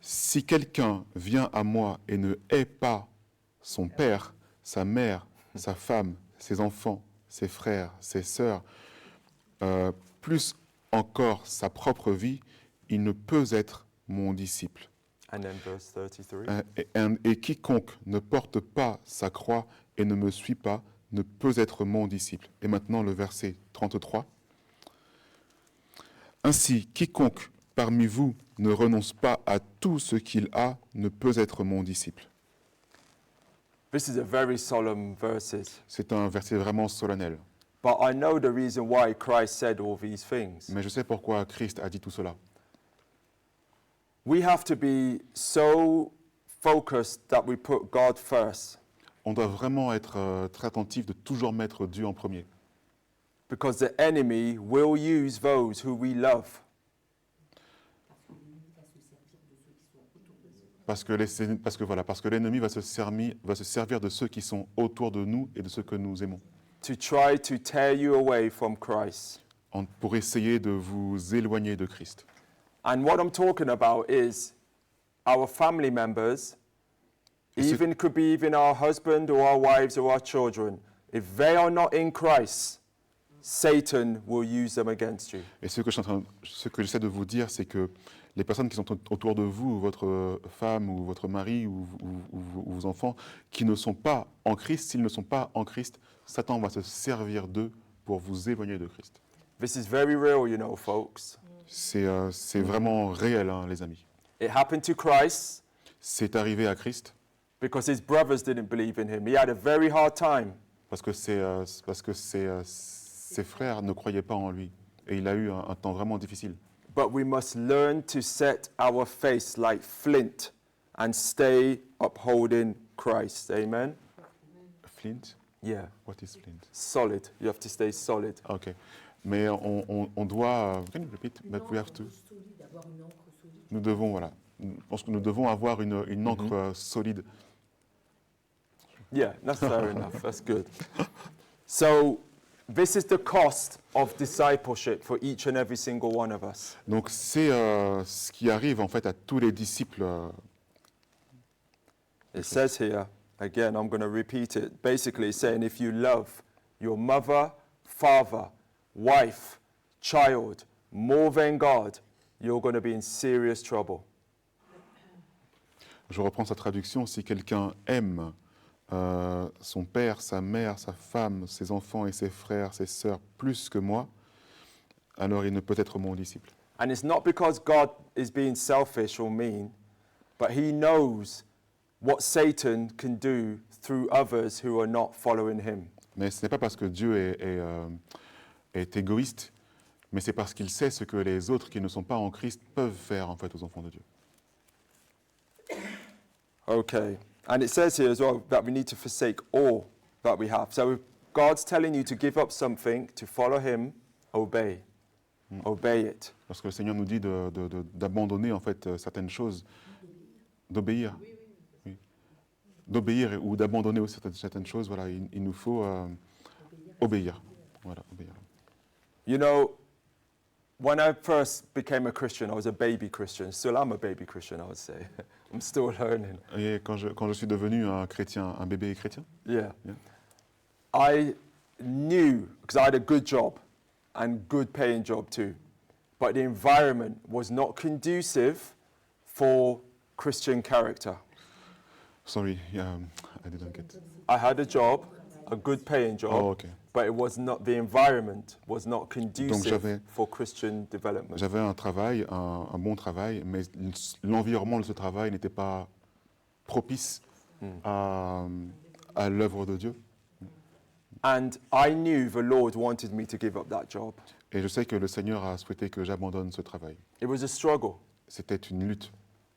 Si quelqu'un vient à moi et ne hait pas son père, sa mère, sa femme, ses enfants, ses frères, ses sœurs, plus encore sa propre vie, il ne peut être mon disciple. And then verse 33. Et quiconque ne porte pas sa croix et ne me suit pas ne peut être mon disciple. Et maintenant le verset 33. Ainsi, quiconque parmi vous ne renonce pas à tout ce qu'il a ne peut être mon disciple. This is a very solemn verses. C'est un verset vraiment solennel. But I know the reason why Christ said all these things. Mais je sais pourquoi Christ a dit tout cela. We have to be so focused that we put God first, On doit vraiment être très attentif de toujours mettre Dieu en premier. because the enemy will use those who we love. Parce que l'ennemi va se servir de ceux qui sont autour de nous et de ceux que nous aimons, To try to tear you away from Christ. pour essayer de vous éloigner de Christ. And what I'm talking about is our family members, Is it- even could be even our husband or our wives or our children. If they are not in Christ, Satan will use them against you. Et ce que j'essaie de vous dire, c'est que les personnes qui sont autour de vous, votre femme ou votre mari ou vos enfants, qui ne sont pas en Christ, s'ils ne sont pas en Christ, Satan va se servir d'eux pour vous éloigner de Christ. This is very real, you know, folks. C'est vraiment réel, hein, les amis. It happened to Christ C'est arrivé à Christ because his brothers didn't believe in him. He had a very hard time. parce que ses frères ne croyaient pas en lui. Et il a eu un temps vraiment difficile. But we must learn to set our face like flint and stay upholding Christ. Amen? Flint? Yeah, What is Flint? solid. You have to stay solid. Ok. Mais on doit... Can you repeat? But we have to... Nous devons, voilà. Je pense que nous devons avoir une encre solide. Yeah, that's fair enough. That's good. So, this is the cost of discipleship for each and every single one of us. Donc c'est ce qui arrive en fait à tous les disciples. It says here, again, I'm going to repeat it. Basically, it's saying if you love your mother, father, wife, child more than God, you're going to be in serious trouble. Je reprends sa traduction. Si quelqu'un aime son père, sa mère, sa femme, ses enfants et ses frères, ses sœurs plus que moi, alors il ne peut être mon disciple. And it's not because God is being selfish or mean, but he knows what Satan can do through others who are not following him. Mais ce n'est pas parce que Dieu est égoïste, mais c'est parce qu'il sait ce que les autres qui ne sont pas en Christ peuvent faire en fait aux enfants de Dieu. Okay. And it says here as well that we need to forsake all that we have. So if God's telling you to give up something to follow him, obey. Obey it. Parce que le Seigneur nous dit d'abandonner en fait certaines choses, d'obéir. Oui. D'obéir ou d'abandonner aussi certaines choses, voilà, il nous faut obéir. Voilà, obéir. You know, when I first became a Christian, I was a baby Christian. Still am a baby Christian, I would say. I'm still learning. Et quand je suis devenu un chrétien, un bébé chrétien, Yeah. Yeah. I knew, because I had a good job and good paying job too, but the environment was not conducive for Christian character. sorry, I didn't get. I had a job, a good paying job, Oh, ok. but it was not, the environment was not conducive j'avais- for Christian development. J'avais un travail, un bon travail, mais l'environnement de ce travail n'était pas propice à l'œuvre de Dieu. And I knew the Lord wanted me to give up that job. Et je sais que le Seigneur a souhaité que j'abandonne ce travail. It was a struggle, C'était une lutte,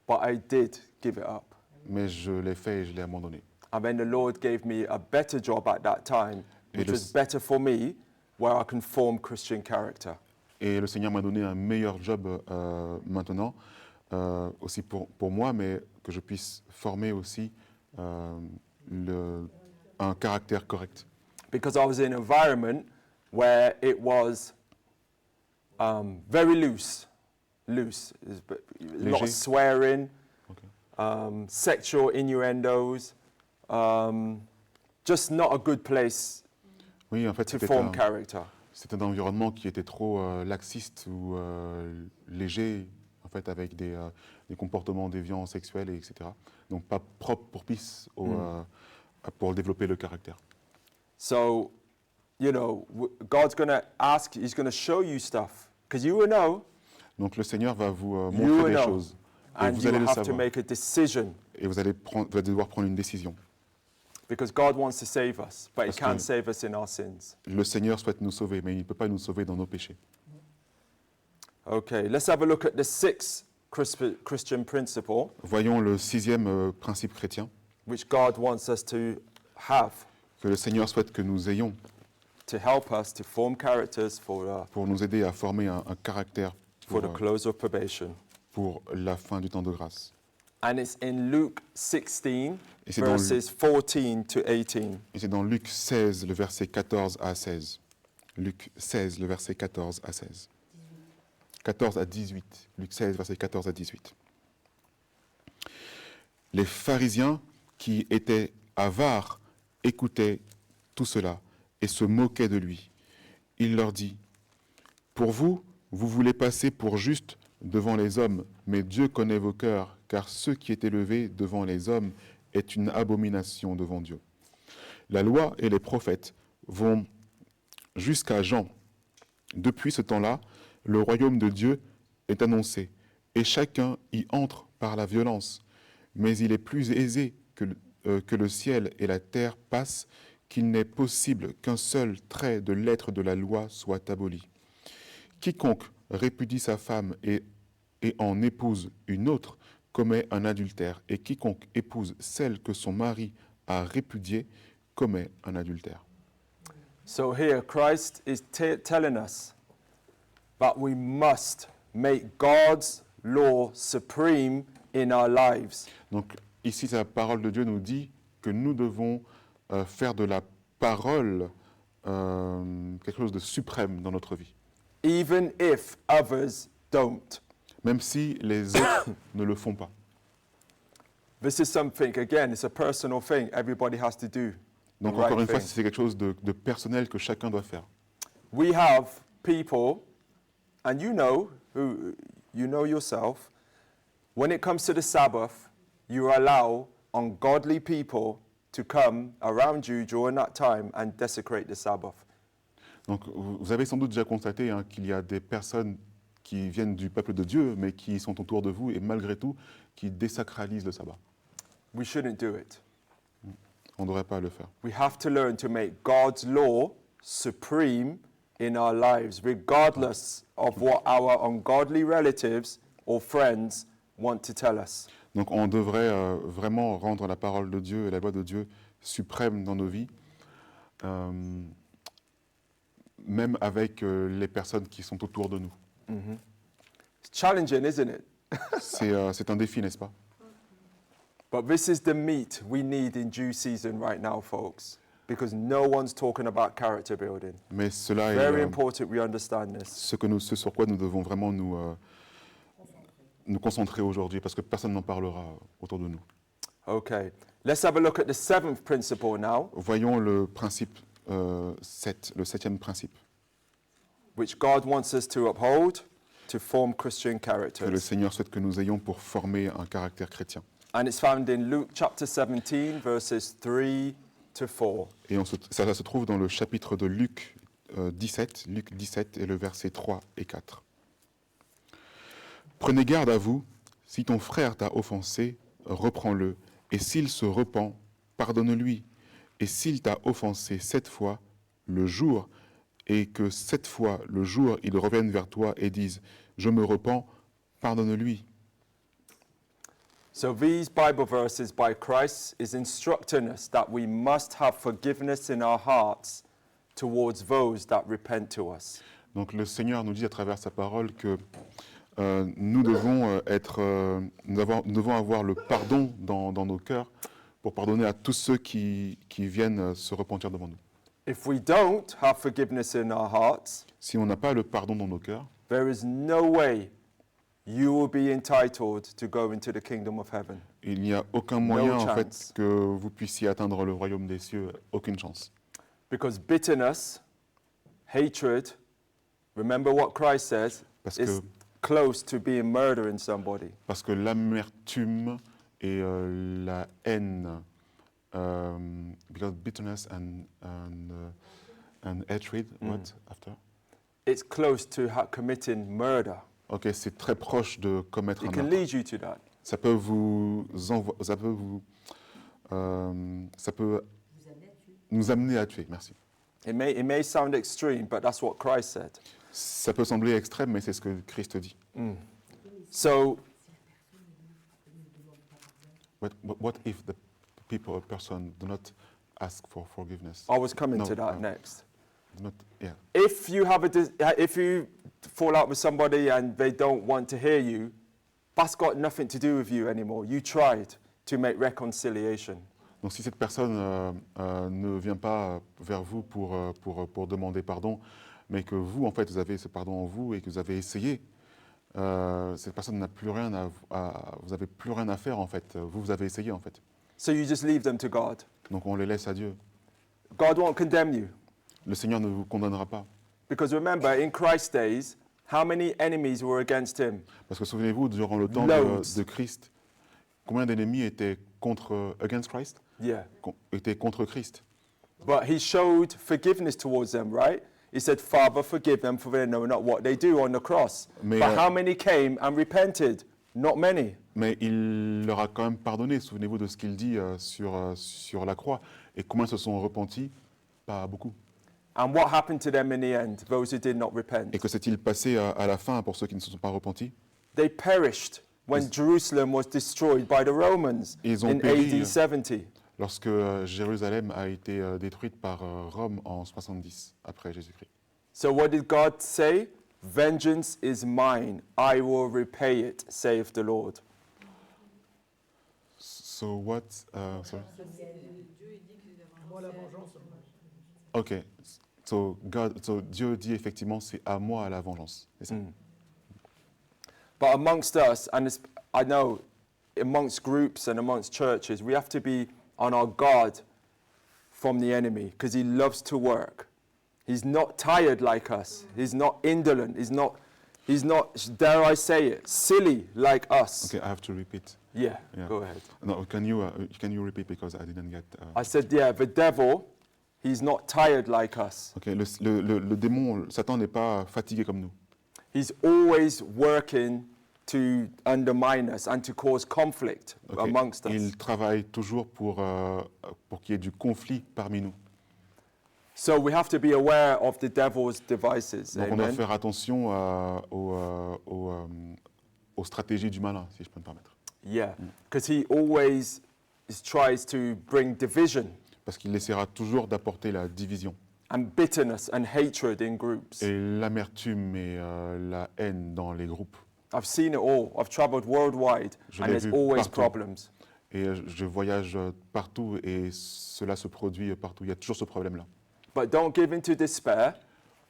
but I did give it up. mais je l'ai fait et je l'ai abandonné. And then the Lord gave me a better job at that time, Et which le- was better for me, where I can form Christian character. Et le Seigneur m'a donné un meilleur job maintenant, aussi pour moi, mais que je puisse former aussi un caractère correct. Because I was in an environment where it was very loose. A lot Léger. of swearing, Okay. sexual innuendos, just not a good place Oui, en fait, to form character. c'était un environnement qui était trop laxiste ou léger, en fait, avec des comportements déviants sexuels, etc. Donc pas propice pour développer le caractère. So, you know, God's going to ask, he's going to show you stuff. Because you will know, Donc le Seigneur va vous You montrer will des know. choses. Et And vous you allez le have to savoir. make a decision Et vous allez devoir prendre une décision. because God wants to save us, but He Parce que- can't save us in our sins. Le Seigneur souhaite nous sauver, mais il ne peut pas nous sauver dans nos péchés. Okay, let's have a look at the sixth Christian principle Voyons le 6e principe chrétien which God wants us to have que le Seigneur souhaite que nous ayons to help us to form characters pour nous aider à former un caractère for the close of probation. pour la fin du temps de grâce. And it's in Luke 16, Et c'est dans verses 14 to 18. Et c'est dans Luc 16, le verset 14 à 16. Luc 16, le verset 14 à 16. 14 à 18. Luc 16, verset 14 à 18. Les pharisiens qui étaient avares écoutaient tout cela et se moquaient de lui. Il leur dit, « Pour vous, vous voulez passer pour juste devant les hommes, mais Dieu connaît vos cœurs, car ce qui est élevé devant les hommes est une abomination devant Dieu. La loi et les prophètes vont jusqu'à Jean. Depuis ce temps-là, le royaume de Dieu est annoncé, et chacun y entre par la violence. Mais il est plus aisé que le ciel et la terre passent, qu'il n'est possible qu'un seul trait de lettre de la loi soit aboli. Quiconque répudie sa femme et en épouse une autre commet un adultère, et quiconque épouse celle que son mari a répudiée commet un adultère. So here, Christ is telling us that we must make God's law supreme in our lives. Donc ici, la parole de Dieu nous dit que nous devons faire de la parole quelque chose de suprême dans notre vie, Even if others don't. même si les autres ne le font pas. This is something, again, it's a personal thing everybody has to do. Donc the right encore une fois, thing. c'est quelque chose de personnel que chacun doit faire. We have people, and you know yourself, when it comes to the Sabbath, you allow ungodly people to come around you during that time and desecrate the Sabbath. Donc vous avez sans doute déjà constaté qu'il y a des personnes qui viennent du peuple de Dieu, mais qui sont autour de vous et malgré tout, qui désacralisent le sabbat. We shouldn't do it. On ne devrait pas le faire. We have to learn to make God's law supreme in our lives, regardless of what our ungodly relatives or friends want to tell us. Donc on devrait vraiment rendre la parole de Dieu et la loi de Dieu suprême dans nos vies, même avec les personnes qui sont autour de nous. It's challenging, isn't it? C'est un défi, n'est-ce pas? But this is the meat we need in due season right now, folks, because no one's talking about character building. Mais cela Very est important we understand this. ce sur quoi nous devons vraiment nous concentrer aujourd'hui, parce que personne n'en parlera autour de nous. Okay, let's have a look at the seventh principle now, Voyons le principe 7, le 7e principe, which God wants us to uphold to form Christian que le characters. Seigneur souhaite que nous ayons pour former un caractère chrétien. And it's found in Luke chapter 17, verses 3 to 4. Et ça se trouve dans le chapitre de Luc 17 et le verset 3 et 4. Prenez garde à vous, si ton frère t'a offensé, reprends-le, et s'il se repent, pardonne-lui. Et s'il t'a offensé 7 fois le jour, et que 7 fois le jour il revienne vers toi et dise « Je me repens », pardonne-lui. So these Bible verses by Christ is instructing us that we must have forgiveness in our hearts towards those that repent to us. Donc le Seigneur nous dit à travers sa parole que nous devons avoir le pardon dans nos cœurs pour pardonner à tous ceux qui viennent se repentir devant nous. If we don't have forgiveness in our hearts, Si on n'a pas le pardon dans nos cœurs, there is no way you will be entitled to go into the kingdom of heaven. il n'y a aucun moyen en chance. fait que vous puissiez atteindre le royaume des cieux, aucune chance. Because bitterness, hatred, remember what Christ says, Parce is que, close to being murdering somebody. parce que l'amertume et la haine, because bitterness and hatred, what after? It's close to committing murder. Ok, c'est très proche de commettre It un can meurtre. lead you to that. Ça peut vous ça peut nous amener à tuer. Merci. It may sound extreme, but that's what Christ said. Ça peut sembler extrême, mais c'est ce que Christ dit. So What if the people or person do not ask for forgiveness? I was coming No, to that no. next. Not, yeah. If you if you fall out with somebody and they don't want to hear you, that's got nothing to do with you anymore. You tried to make reconciliation. Donc si cette personne ne vient pas vers vous pour demander pardon, mais que vous, en fait, vous avez ce pardon en vous et que vous avez essayé, cette personne n'a plus rien vous n'avez plus rien à faire, en fait. Vous avez essayé, en fait. So you just leave them to God. Donc on les laisse à Dieu. God won't condemn you. Le Seigneur ne vous condamnera pas. Because remember, in Christ's days, how many enemies were against him? Parce que souvenez-vous, durant le temps Loads. de Christ, combien d'ennemis étaient against Christ? Yeah. Étaient contre Christ. But he showed forgiveness towards them, right? He said, Father, forgive them, for they know not what they do on the cross. Mais, But how many came and repented? Not many. Mais il leur a quand même pardonné. Souvenez-vous de ce qu'il dit sur la croix. Et combien se sont repentis? Pas beaucoup. And what happened to them in the end, those who did not repent? Et que s'est-il passé à la fin pour ceux qui ne se sont pas repentis? They perished when Jerusalem was destroyed by the Romans Ils ont in péri. AD 70. Lorsque Jérusalem a été détruite par Rome en 70 après Jésus-Christ. So what did God say? Vengeance is mine, I will repay it, saith the Lord. So what? Sorry. Moi, la vengeance, Ok. So Dieu dit effectivement, c'est à moi la vengeance. C'est ça. But amongst us, and I know amongst groups and amongst churches, we have to be on our guard from the enemy because he loves to work. He's not tired like us. He's not indolent. He's not, dare I say it, silly like us. Okay, I have to repeat. Yeah, Yeah. go ahead. No, can you repeat because I didn't get. I said, yeah, the devil, he's not tired like us. Ok, le démon, Satan n'est pas fatigué comme nous. He's always working to undermine us and to cause conflict Ok, amongst us. il travaille toujours pour qu'il y ait du conflit parmi nous. So we have to be aware of the devil's devices. Donc on doit Amen. faire attention aux stratégies du malin, si je peux me permettre. Yeah, because he always tries to bring division Parce qu'il essaiera toujours d'apporter la division and bitterness and hatred in groups. et l'amertume et la haine dans les groupes. I've seen it all. I've traveled worldwide Je and l'ai there's vu always partout. problems. Et je voyage partout et cela se produit partout. Il y a toujours ce problème-là. But don't give in to despair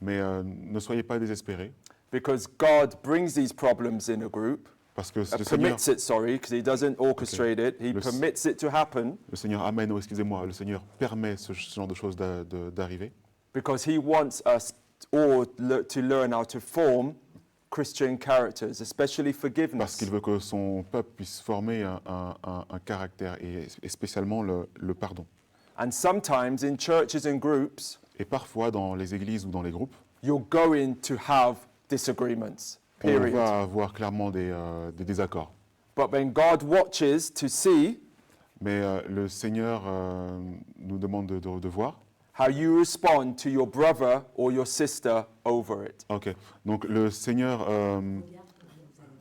Mais ne soyez pas désespérés because God brings these problems in a group. parce que le Seigneur, Permits it, sorry, because he doesn't orchestrate it. He Le- permits it to happen le Seigneur amène, oh, excusez-moi, le Seigneur permet ce genre de choses d'arriver because he wants us all to learn how to form Christian characters, especially parce forgiveness. qu'il veut que son peuple puisse former un caractère et spécialement le pardon. And sometimes in churches and groups, Et parfois, dans les églises ou dans les groupes, you're going to have disagreements, on period. va avoir clairement des désaccords. But when God watches to see Mais le Seigneur nous demande de voir. how you respond to your brother or your sister over it. Ok. Donc le Seigneur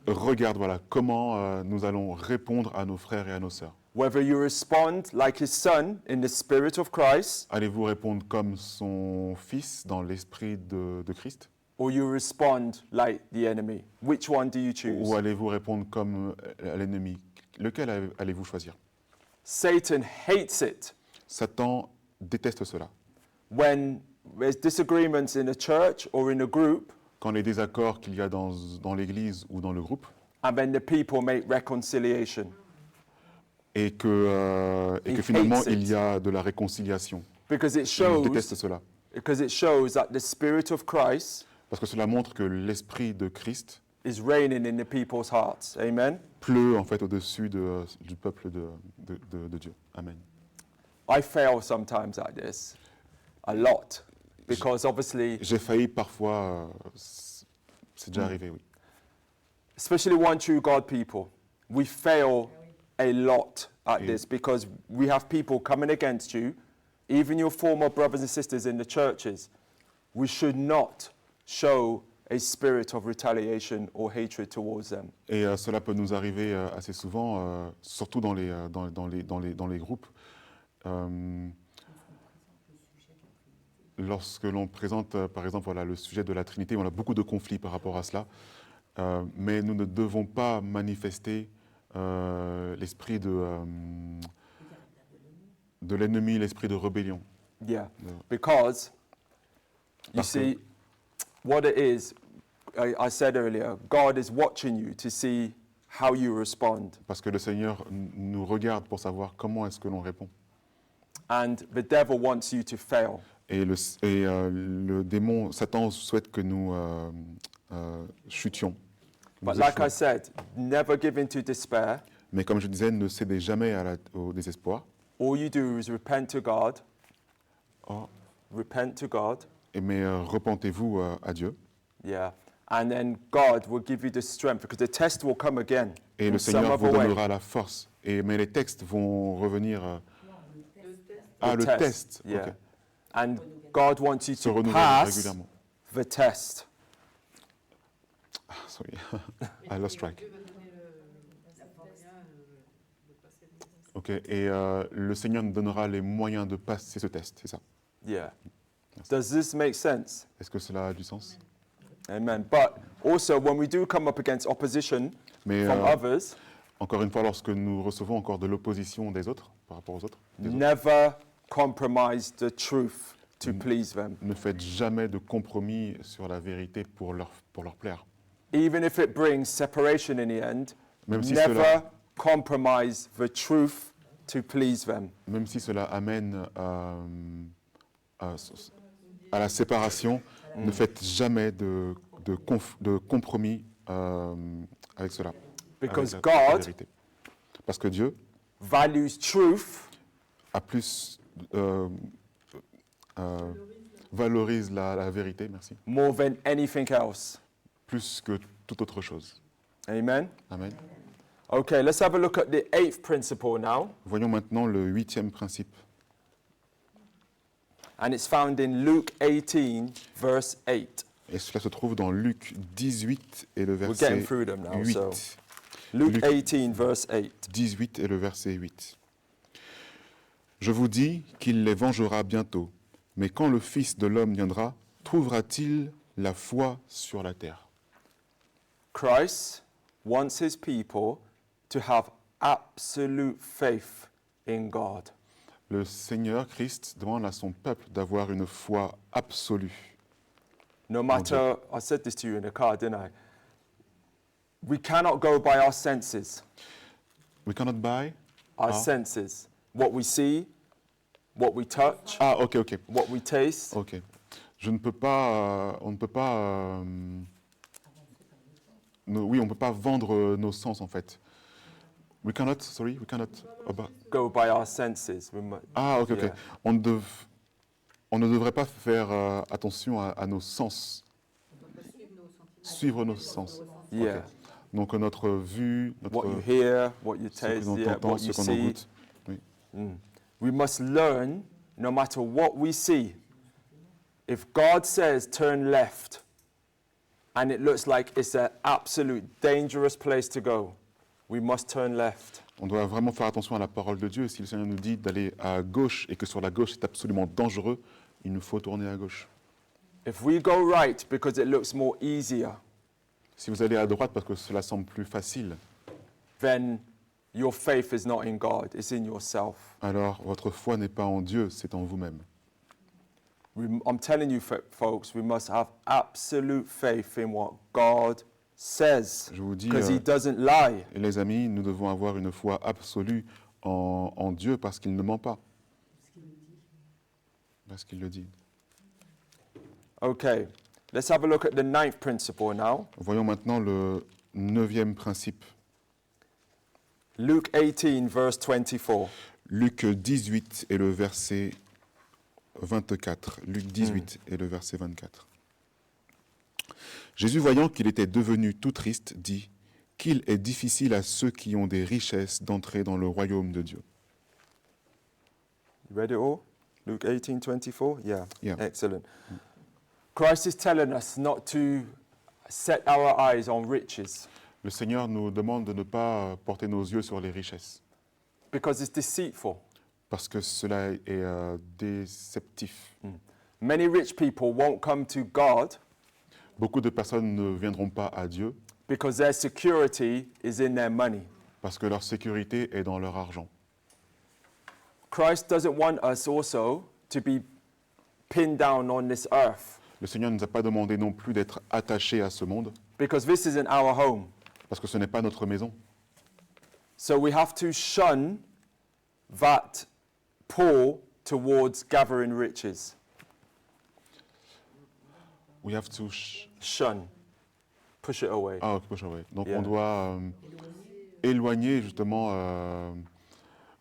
regarde voilà, comment nous allons répondre à nos frères et à nos sœurs. Whether you respond like his son in the spirit of Christ, Allez-vous répondre comme son fils dans l'esprit de Christ? or you respond like the enemy. Which one do you Ou choose? allez-vous répondre comme à l'ennemi? Lequel allez-vous choisir? Satan hates it Satan déteste cela. when there's disagreements in a church or in a group, Quand les désaccords qu'il y a dans l'église ou dans le groupe, and then the people make reconciliation. et que He finalement hates it. il y a de la réconciliation. Because it Il déteste shows, cela. that the spirit of Christ Parce que cela montre que l'esprit de Christ is reigning in the people's hearts. Amen. pleut en fait au-dessus du peuple de Dieu. Amen. I fail sometimes at this, a lot, because obviously J'ai failli parfois, c'est déjà arrivé, oui. especially one true God people, we fail a lot at this because we have people coming against you, even your former brothers and sisters in the churches. We should not show a spirit of retaliation or hatred towards them. Et cela peut nous arriver assez souvent, surtout dans les groupes. Lorsque l'on présente, par exemple, voilà, le sujet de la Trinité, on a beaucoup de conflits par rapport à cela. Mais nous ne devons pas manifester l'esprit de l'ennemi, l'esprit de rébellion. Yeah, because you Parce que- see, what it is, I said earlier, God is watching you to see how you respond. Parce que le Seigneur nous regarde pour savoir comment est-ce que l'on répond. And the devil wants you to fail. Et le démon, Satan, souhaite que nous chutions. But Nous like I échouions. said, never give in to despair. Mais comme je disais, ne cédez jamais au désespoir. All you do is repent to God. Oh. Repent to God. Mais repentez-vous à Dieu. Yeah. And then God will give you the strength because the test will come again. Et in le some Seigneur other vous way. donnera la force. Mais les textes vont revenir. The Le test. Yeah. Ok. And God wants you Se to renouveler pass régulièrement. the test. Ah, sorry, I lost track. Dieu va donner le moyen de passer le test. Ok. Et le Seigneur nous donnera les moyens de passer ce test. C'est ça. Yeah. Does this make sense? Est-ce que cela a du sens? Amen. But also, when we do come up against opposition Mais from others, encore une fois, lorsque nous recevons encore de l'opposition des autres, par rapport aux autres, never compromise the truth to please them. ne faites jamais de compromis sur la vérité pour leur plaire. Even if it brings separation in the end, Même si never cela- compromise the truth to please them. Même si cela amène à la séparation, ne faites jamais de compromis avec cela. Because avec la God vérité. Parce que Dieu values truth a plus valorise la vérité, merci, more than anything else. plus que toute autre chose. Amen. Amen. Okay, let's have a look at the 8th principle now. Voyons maintenant le 8e principe. And it's found in Luke 18, verse 8. Et cela se trouve dans Luc 18 et le We're verset getting through them now. 8. So, Luke Luc- 18, verse 8. 18 et le verset 8. Je vous dis qu'il les vengera bientôt, mais quand le Fils de l'homme viendra, trouvera-t-il la foi sur la terre? Christ wants his people to have absolute faith in God. Le Seigneur Christ demande à son peuple d'avoir une foi absolue. No matter, I said this to you in the car, didn't I? We cannot go by our senses. We cannot buy. Our Ah. senses. What we see, what we touch, Ah, ok. what we taste. Ok. Je ne peux pas, on ne peut pas, oui, on ne peut pas vendre nos sens en fait. We cannot Go by our senses. Ah, ok. Yeah. On ne devrait pas faire attention à nos sens, On doit pas suivre nos sentiments. suivre nos sens. Yeah. Ok. Donc notre vue, What you notre hear, what you ce que taste, l'on yeah, entend, what ce you qu'on en see. goûte. Oui. We must learn, no matter what we see, if God says turn left, and it looks like it's an absolute dangerous place to go, we must turn left. On doit vraiment faire attention à la parole de Dieu. Si le Seigneur nous dit d'aller à gauche et que sur la gauche c'est absolument dangereux, il nous faut tourner à gauche. If we go right because it looks more easier, Si vous allez à droite parce que cela semble plus facile, then your faith is not in God, it's in yourself. alors votre foi n'est pas en Dieu, c'est en vous-même. I'm telling you, folks, we must have absolute faith in what God says, Je vous dis, because He doesn't lie. et les amis, nous devons avoir une foi absolue en Dieu parce qu'il ne ment pas. Parce qu'il le dit. Okay, let's have a look at the 9th principle now. Voyons maintenant le 9e principe. Luke 18, verse 24. Luc 18 et le verset 24. Luc 18 et le verset 24. Jésus, voyant qu'il était devenu tout triste, dit, qu'il est difficile à ceux qui ont des richesses d'entrer dans le royaume de Dieu. You read it all? Luke 18:24? Yeah. Yeah. Excellent. Christ is telling us not to set our eyes on riches Le Seigneur nous demande de ne pas porter nos yeux sur les richesses, because it's deceitful. parce que cela est déceptif. Many rich people won't come to God Beaucoup de personnes ne viendront pas à Dieu because their security is in their money. parce que leur sécurité est dans leur argent. Christ doesn't want us also to be pinned down on this earth Le Seigneur ne nous a pas demandé non plus d'être attachés à ce monde, because this isn't our home. parce que ce n'est pas notre maison. So we have to shun that pull towards gathering riches. We have to Shun. Push it away. Ah, ok, push away. Donc Yeah. on doit éloigner justement.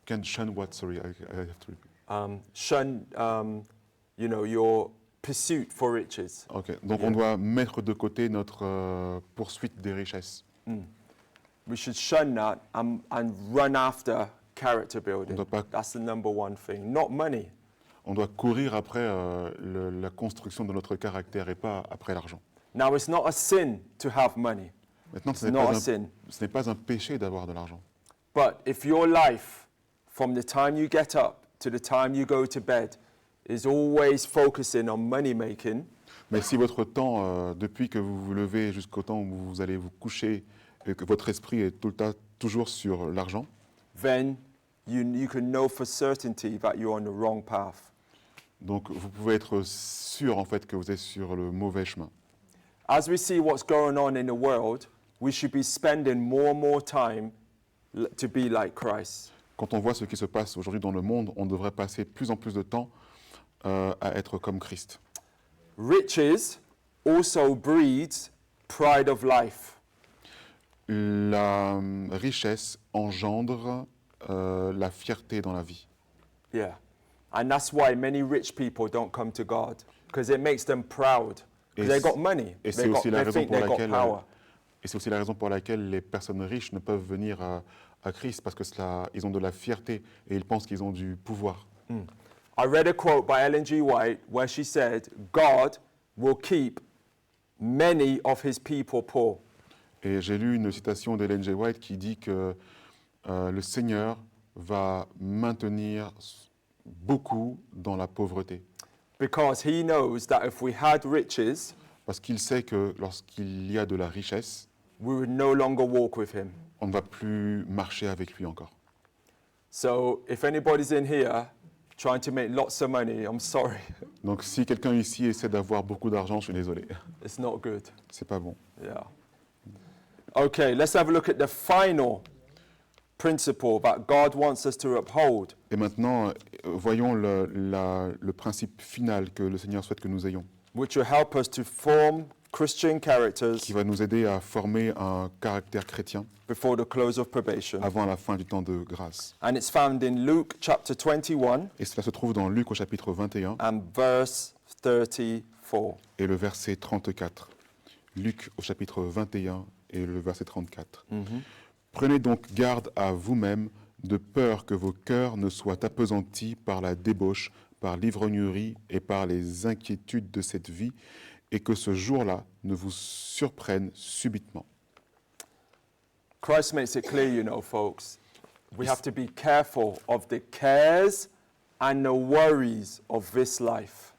Can shun what? Sorry, I have to repeat. Shun, your pursuit for riches. Ok. Donc Yeah. on doit mettre de côté notre poursuite des richesses. We should shun that and run after character building. doit pas- That's the number one thing. Not money. On doit courir après la construction de notre caractère et pas après l'argent. Now, it's not a sin to have money, Maintenant, ce not a n'est sin. pas un péché d'avoir de l'argent. But if your life, from the time you get up to the time you go to bed, is always focusing on money making, Mais si votre temps, depuis que vous vous levez jusqu'au temps où vous allez vous coucher, et que votre esprit est tout le temps toujours sur l'argent, then you can know for certainty that you're on the wrong path. donc vous pouvez être sûr en fait que vous êtes sur le mauvais chemin. As we see what's going on in the world, we should be spending more and more time to be like Christ. Quand on voit ce qui se passe aujourd'hui dans le monde, on devrait passer plus en plus de temps à être comme Christ. Riches also breeds pride of life. La richesse engendre la fierté dans la vie. Yeah. And that's why many rich people don't come to God, because it makes them proud. Et Because they c'est- got money. Et They c'est aussi la they raison think pour they got laquelle power. et c'est aussi la raison pour laquelle les personnes riches ne peuvent venir à Christ parce que ils ont de la fierté et ils pensent qu'ils ont du pouvoir. I read a quote by Ellen G. White where she said, God will keep many of his people poor. Et j'ai lu une citation d'Ellen G. White qui dit que le Seigneur va maintenir beaucoup dans la pauvreté. Because he knows that if we had riches, Parce qu'il sait que lorsqu'il y a de la richesse, we would no longer walk with him. on ne va plus marcher avec lui encore. So if anybody's in here trying to make lots of money, I'm sorry. Donc si quelqu'un ici essaie d'avoir beaucoup d'argent, je suis désolé. It's not good. C'est pas bon. Yeah. Okay, let's have a look at the final principle that God wants us to uphold. Et maintenant, voyons le principe final que le Seigneur souhaite que nous ayons, Which will help us to form Christian characters qui va nous aider à former un caractère chrétien before the close of probation. avant la fin du temps de grâce. And it's found in Luke chapter 21 Et cela se trouve dans Luc au chapitre 21 and verse 34. et le verset 34. Luc au chapitre 21 et le verset 34. Prenez donc garde à vous-même, de peur que vos cœurs ne soient appesantis par la débauche, par l'ivrognerie et par les inquiétudes de cette vie, et que ce jour-là ne vous surprenne subitement. Christ makes it clear, folks, we have to be careful of the cares and the worries of this life.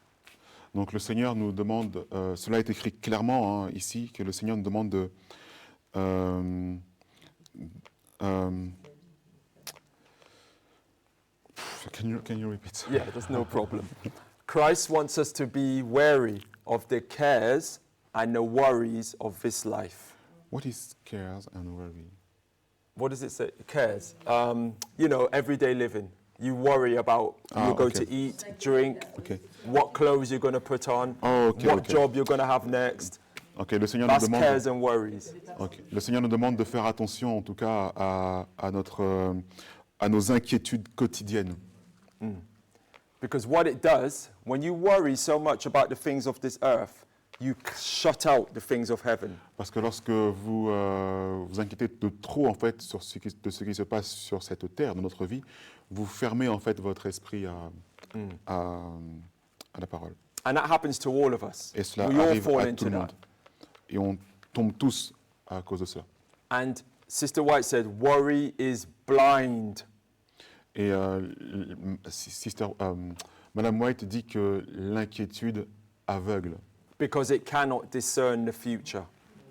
Donc le Seigneur nous demande, cela est écrit clairement ici, que le Seigneur nous demande de... can you repeat? Yeah, there's no problem. Christ wants us to be wary of the cares and the worries of this life. What is cares and worry? What does it say? Cares. Everyday living. You worry about you're going okay. to eat, drink, Okay. what clothes you're going to put on, Oh, okay, what okay. job you're going to have next. Ok, le Seigneur nous That's demande... cares and worries. Ok. Le Seigneur nous demande de faire attention, en tout cas, à nos inquiétudes quotidiennes. Because what it does, when you worry so much about the things of this earth, you shut out the things of heaven. Parce que lorsque vous vous inquiétez de trop en fait de ce qui se passe sur cette terre, de notre vie, vous fermez en fait votre esprit à la parole. And that happens to all of us. Et cela We all arrive fall à tout into le that. monde. Et on tombe tous à cause de cela. And Sister White said, worry is blind. Et Madame White dit que l'inquiétude aveugle. Because it cannot discern the future.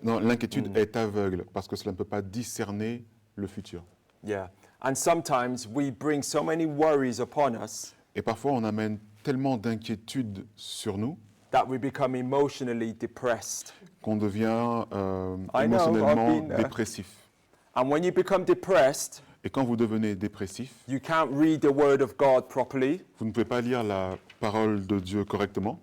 Non, l'inquiétude est aveugle parce que cela ne peut pas discerner le futur. Yeah. And sometimes we bring so many worries upon us Et parfois, on amène tellement d'inquiétudes sur nous that we become emotionally depressed. qu'on devient I know, I've émotionnellement been there. dépressif. And when you become depressed, Et quand vous devenez dépressif, you can't read the Word of God properly, vous ne pouvez pas lire la parole de Dieu correctement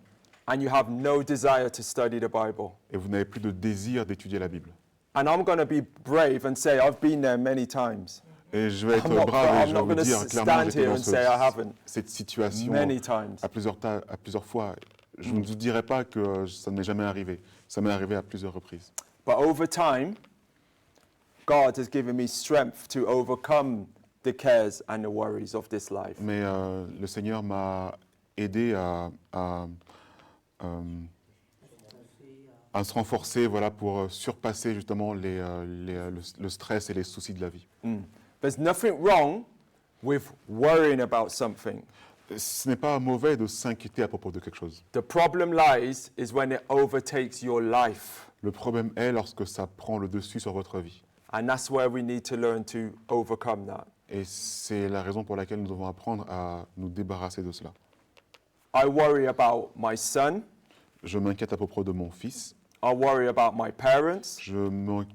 and you have no desire to study the Bible. et vous n'avez plus de désir d'étudier la Bible. And I'm going to be brave and say I've been there many times. Et je vais être I'm not brave et je not vais vous gonna dire clairement, stand j'étais here dans and say I haven't. cette situation Many times. à plusieurs fois. Je ne vous dirai pas que ça ne m'est jamais arrivé. Ça m'est arrivé à plusieurs reprises. But over time, God has given me strength to overcome the cares and the worries of this life. Mais le Seigneur m'a aidé à se renforcer, voilà, pour surpasser justement le stress et les soucis de la vie. There's nothing wrong with worrying about something. Ce n'est pas mauvais de s'inquiéter à propos de quelque chose. The problem lies is when it overtakes your life. Le problème est lorsque ça prend le dessus sur votre vie. And that's where we need to learn to overcome that. Et c'est la raison pour laquelle nous devons apprendre à nous débarrasser de cela. I worry about my son. Je m'inquiète à propos de mon fils. I worry about my parents. Je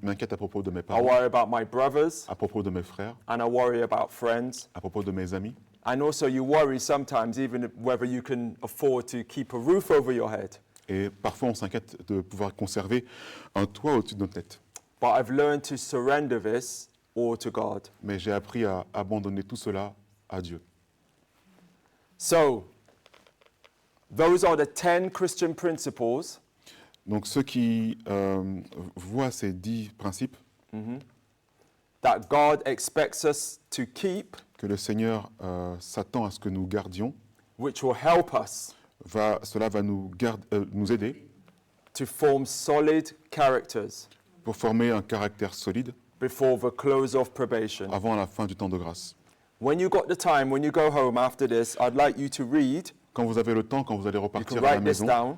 m'inquiète à propos de mes I parents, worry about my brothers. à propos de mes frères, And I worry about friends. à propos de mes amis. And also you worry sometimes even whether you can afford to keep a roof over your head. Et parfois, on s'inquiète de pouvoir conserver un toit au-dessus de notre tête. But I've learned to surrender this all to God. Mais j'ai appris à abandonner tout cela à Dieu. So, those are the 10 Christian principles Donc ceux qui voient ces 10 principes that God expects us to keep, que le Seigneur s'attend à ce que nous gardions, which will help us cela va nous aider to form solid characters pour former un caractère solide before the close of probation. avant la fin du temps de grâce. When you got the time, when you go home after this, I'd like you to read, Quand vous avez le temps, quand vous allez you repartir can à la write this maison, down,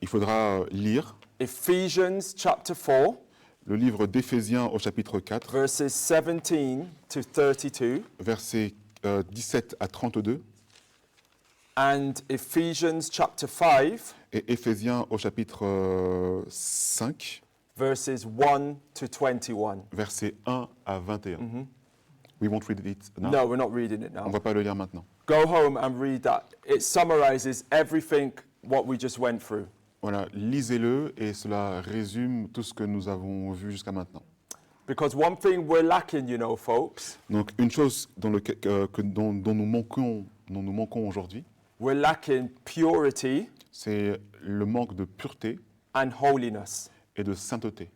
il faudra lire Ephesians chapter 4, le livre d'Éphésiens au chapitre 4, verses 17 to 32, versets 17 à 32, and Ephesians chapter 5, et Éphésiens au chapitre 5, verses 1 to 21. versets 1 à 21. We won't read it now. No, we're not reading it On ne now. va pas le lire maintenant. Go home and read that. It summarizes everything what we just went through. Voilà, lisez-le et cela résume tout ce que nous avons vu jusqu'à maintenant. Because one thing we're lacking, you know, folks, Donc une chose dont nous manquons aujourd'hui, we're lacking purity c'est le manque de pureté and holiness. et de sainteté.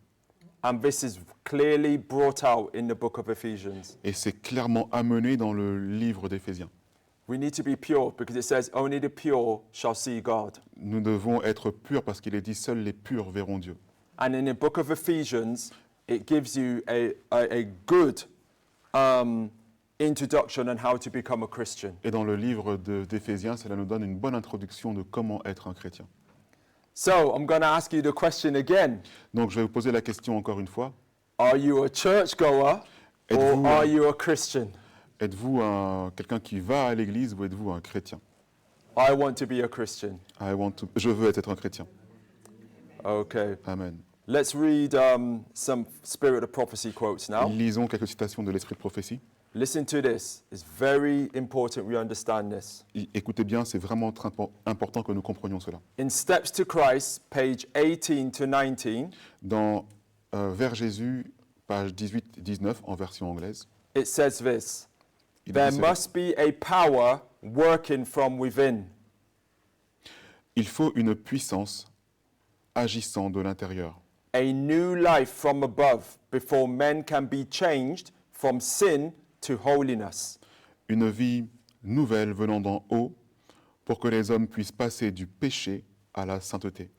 And this is clearly brought out in the book of Ephesians. Et c'est clairement amené dans le livre d'Éphésiens. We need to be pure because it says only the pure shall see God. Nous devons être purs parce qu'il est dit seuls les purs verront Dieu. And in the book of Ephesians, it gives you a good introduction on how to become a Christian. Et dans le livre d'Éphésiens, cela nous donne une bonne introduction de comment être un chrétien. So I'm going to ask you the question again. Donc je vais vous poser la question encore une fois. Are you a churchgoer Êtes-vous, or are you a Christian? Êtes-vous quelqu'un qui va à l'église ou êtes-vous un chrétien? I want to be a Christian. Je veux être un chrétien. Okay. Amen. Let's read some Spirit of Prophecy quotes now. Lisons quelques citations de l'Esprit de prophétie. Listen to this. It's very important we understand this. Écoutez bien, c'est vraiment très important que nous comprenions cela. In Steps to Christ, page 18 to 19, Dans Vers Jésus, page 18-19 en version anglaise, it says this. il There dit cela. must be a power working from within. Il faut une puissance agissant de l'intérieur. A new life from above before men can be changed from sin to holiness. Une vie nouvelle venant d'en haut pour que les hommes puissent passer du péché à la sainteté.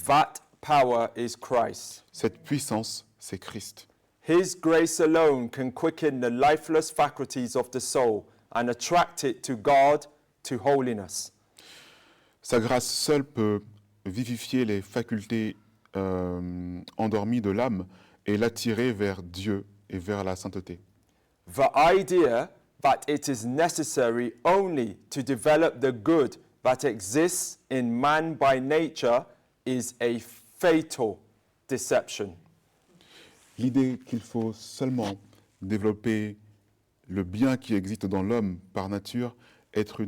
That power is Christ. Cette puissance, c'est Christ. His grace alone can quicken the lifeless faculties of the soul and attract it to God, to holiness. Sa grâce seule peut vivifier les facultés endormies de l'âme et l'attirer vers Dieu et vers la sainteté. The idea that it is necessary only to develop the good that exists in man by nature is a fatal deception. L'idée qu'il faut seulement développer le bien qui existe dans l'homme par nature est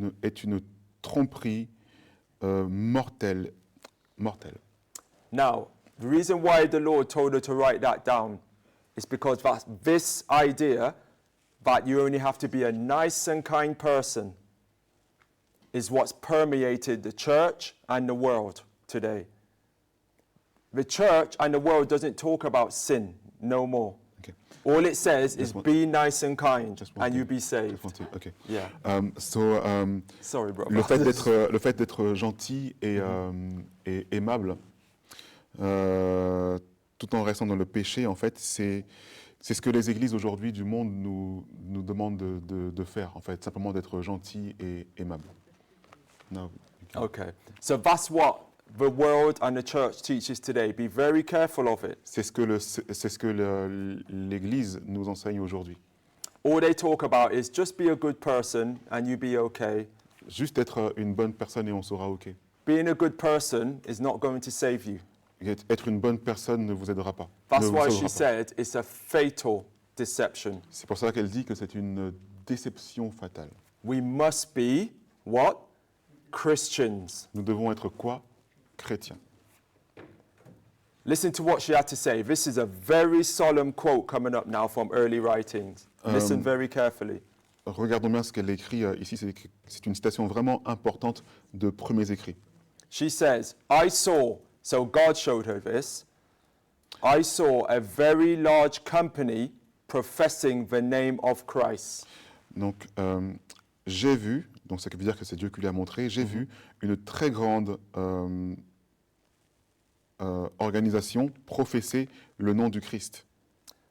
une tromperie mortelle. Now, the reason why the Lord told her to write that down is because that's this idea that you only have to be a nice and kind person is what's permeated the church and the world today. The church and the world doesn't talk about sin no more. Okay. All it says is Just one- be nice and kind Just one and thing. you be saved. Okay. Yeah. Sorry, bro. Le fait d'être gentil et aimable, tout en restant dans le péché, en fait, c'est ce que les églises aujourd'hui du monde nous demandent de faire, en fait, simplement d'être gentil et aimable. No, Okay. So that's what the world and the church teaches today. Be very careful of it. c'est ce que l'Église nous enseigne aujourd'hui. All they talk about is just be a good person and you be okay. Juste être une bonne personne et on sera OK. Being a good person is not going to save you. Être une bonne personne ne vous aidera pas. That's ne vous why sauvera she pas. said it's a fatal deception. C'est pour ça qu'elle dit que c'est une déception fatale. We must be what? Christians. Nous devons être quoi? Chrétiens. Listen to what she had to say. This is a very solemn quote coming up now from early writings. Listen very carefully. Regardons bien ce qu'elle écrit ici. C'est une citation vraiment importante de premiers écrits. She says, I saw, so God showed her this, I saw a very large company professing the name of Christ. Donc, j'ai vu, donc ça veut dire que c'est Dieu qui lui a montré, j'ai vu une très grande organisation professer le nom du Christ.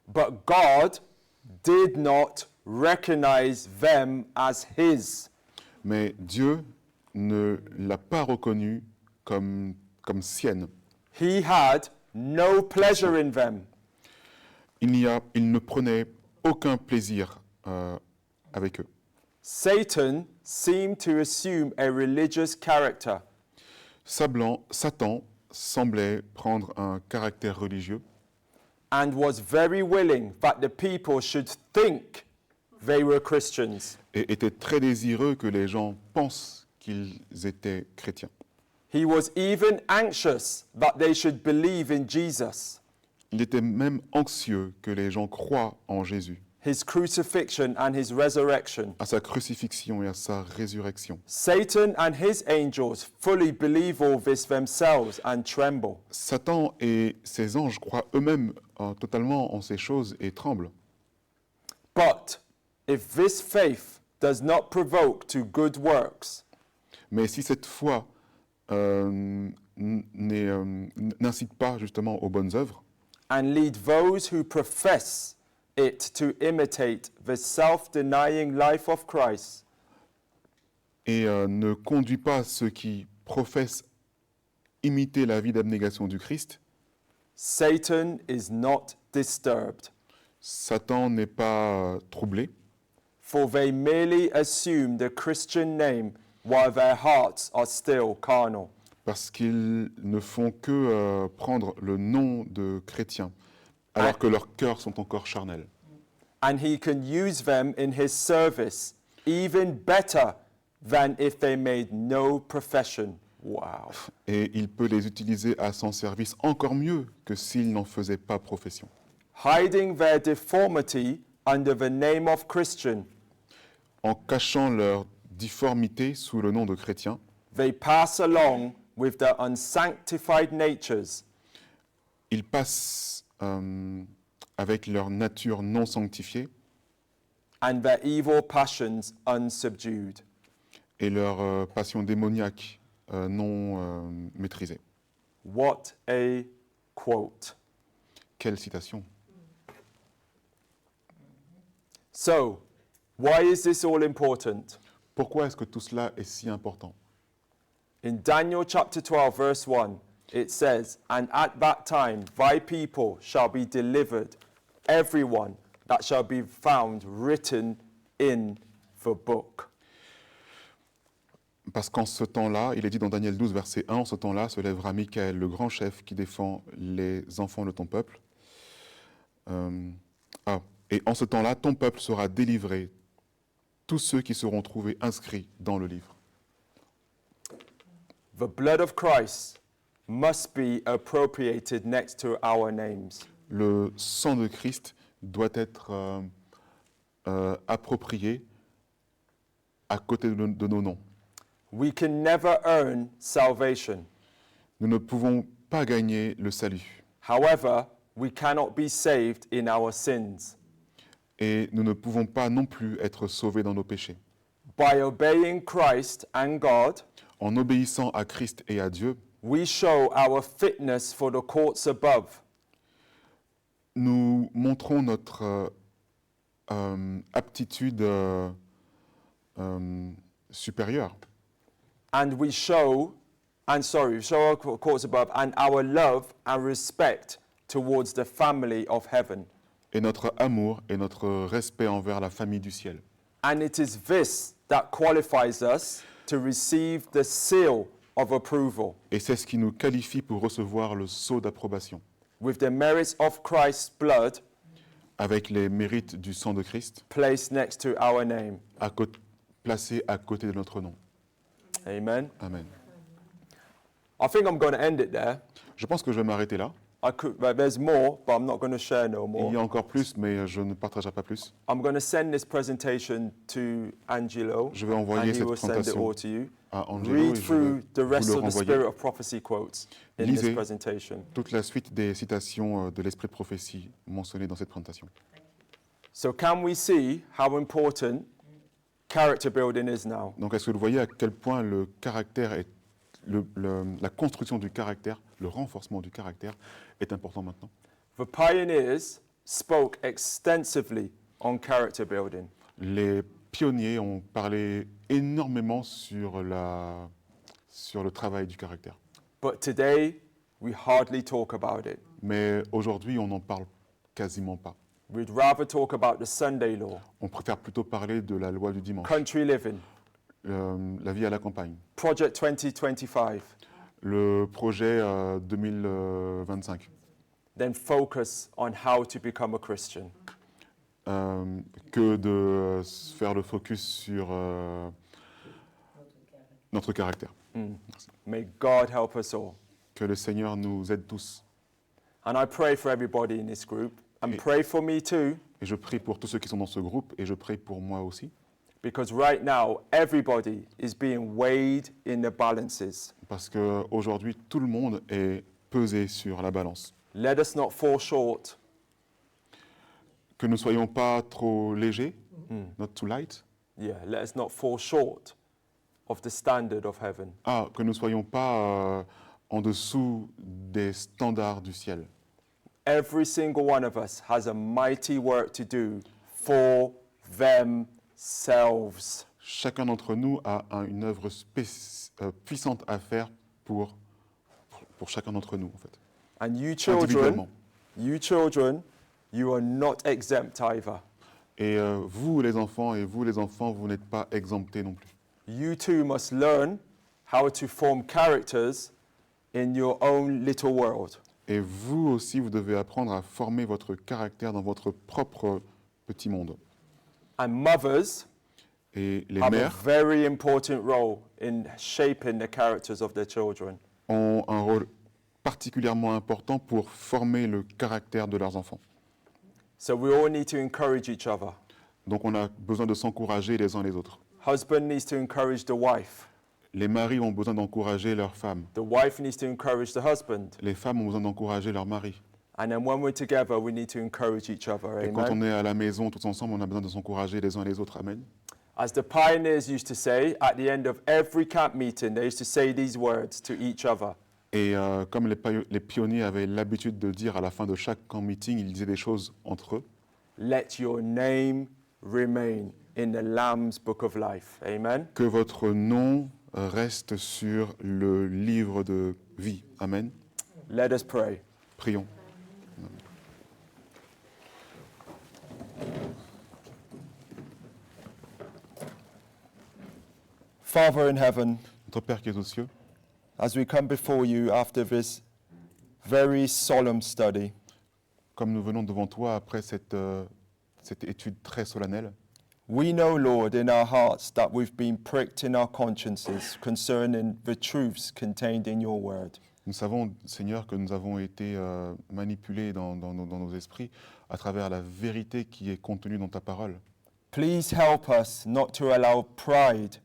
But God did not recognize them as his. Mais Dieu ne l'a pas reconnue comme sienne. He had no pleasure in them. Il ne prenait aucun plaisir avec eux. Satan seemed to assume a religious character. Satan semblait prendre un caractère religieux And was very willing that the people should think they were Christians. et était très désireux que les gens pensent qu'ils étaient chrétiens. He was even anxious that they should believe in Jesus, Il était même anxieux que les gens croient en Jésus, his crucifixion and his resurrection. à sa crucifixion et à sa résurrection. Satan and his angels fully believe all this themselves and tremble. Satan et ses anges croient eux-mêmes totalement en ces choses et tremblent. But if this faith does not provoke to good works, Mais si cette foi n'incite pas justement aux bonnes œuvres and lead those who profess it to imitate the self-denying life of Christ, et ne conduit pas ceux qui professent imiter la vie d'abnégation du Christ, Satan is not disturbed, Satan n'est pas troublé, for they merely assume the Christian name while their hearts are still carnal. parce qu'ils ne font que prendre le nom de chrétien, alors que leurs cœurs sont encore charnels. And he can use them in his service even better than if they made no profession. Wow. Et il peut les utiliser à son service encore mieux que s'ils n'en faisaient pas profession. Hiding their deformity under the name of Christian, En cachant leur difformité sous le nom de chrétien, they pass along with their unsanctified natures ils passent avec leur nature non sanctifiée and their evil passions unsubdued. et leur passion démoniaque non maîtrisée. What a quote. Quelle citation! So, why is this all important? Pourquoi est-ce que tout cela est si important? In Daniel chapter 12, verse 1, it says, "And at that time thy people shall be delivered, everyone that shall be found written in the book." Parce qu'en ce temps-là, il est dit dans Daniel 12, verset 1, en ce temps-là se lèvera Michaël, le grand chef qui défend les enfants de ton peuple. Et en ce temps-là, ton peuple sera délivré, tous ceux qui seront trouvés inscrits dans le livre. The blood of Christ must be appropriated next to our names. Le sang de Christ doit être approprié à côté de nos noms. We can never earn salvation. Nous ne pouvons pas gagner le salut. However, we cannot be saved in our sins. Et nous ne pouvons pas non plus être sauvés dans nos péchés. By obeying Christ and God, En obéissant à Christ et à Dieu, we show our fitness for the courts above. nous montrons notre aptitude supérieure. And we show our courts above and our love and respect towards the family of heaven. Et notre amour et notre respect envers la famille du ciel. And it is this that qualifies us to receive the seal of approval Et c'est ce qui nous qualifie pour recevoir le sceau d'approbation. with the merits of Christ's blood Avec les mérites du sang de Christ placed next to our name. placés à côté de notre nom. Amen. Amen. I think I'm going to end it there. Je pense que je vais m'arrêter là. There's more, but I'm not going to share no Il y a more. encore plus, mais je ne partagerai pas plus. I'm going to send this presentation to Angelo, Je vais and envoyer he cette will send it présentation all to you. à Angelo et Read je through vais the vous rest le of the renvoyer. Spirit of Prophecy quotes in this Lisez presentation. toute la suite des citations de l'esprit de prophétie mentionnées dans cette présentation. So can we see how important character building is now? Donc, est-ce que vous voyez à quel point le caractère est la construction du caractère, le renforcement du caractère est important maintenant? The pioneers spoke extensively on character building. Les pionniers ont parlé énormément sur le travail du caractère. But today, we hardly talk about it. Mais aujourd'hui, on n'en parle quasiment pas. We'd rather talk about the Sunday law, On préfère plutôt parler de la loi du dimanche, country living, la vie à la campagne, Project 2025, le projet 2025, then focus on how to become a Christian. que de faire le focus sur notre caractère. May God help us all. Que le Seigneur nous aide tous. And I pray for everybody in this group, and pray for me too, Et je prie pour tous ceux qui sont dans ce groupe, et je prie pour moi aussi, because right now, everybody is being weighed in the balances. parce qu'aujourd'hui, tout le monde est pesé sur la balance. Let us not fall short. Que nous ne soyons pas trop légers, not too light. Yeah, let us not fall short of the standard of heaven. Que nous ne soyons pas en dessous des standards du ciel. Every single one of us has a mighty work to do for themselves. Chacun d'entre nous a une œuvre puissante à faire pour chacun d'entre nous, en fait. And Individuellement. you children, you are not exempt either. Et vous les enfants, vous n'êtes pas exemptés non plus. You too must learn how to form characters in your own little world. Et vous aussi, vous devez apprendre à former votre caractère dans votre propre petit monde. And mothers Et les have a mères very important role in shaping the characters of their children. ont un rôle particulièrement important pour former le caractère de leurs enfants. So we all need to encourage each other. Donc on a besoin de s'encourager les uns les autres. Husband needs to encourage the wife. Les maris ont besoin d'encourager leurs femmes. The wife needs to encourage the husband. Les femmes ont besoin d'encourager leurs maris. And then when we're together, we need to encourage each other. Et quand on Amen. est à la maison tous ensemble, on a besoin de s'encourager les uns les autres. Amen. As the pioneers used to say, at the end of every camp meeting, they used to say these words to each other. Et comme les pionniers avaient l'habitude de dire à la fin de chaque camp meeting, ils disaient des choses entre eux. Let your name remain in the Lamb's book of life. Amen. Que votre nom reste sur le livre de vie. Amen. Let us pray. Prions. Father in heaven, Notre Père qui es aux cieux, as we come before you after this very solemn study, comme nous venons devant toi après cette étude très solennelle, we know, Lord, in our hearts that we've been pricked in our consciences concerning the truths contained in your word. nous savons, Seigneur, que nous avons été manipulés dans nos esprits à travers la vérité qui est contenue dans ta parole. Please help us not to allow pride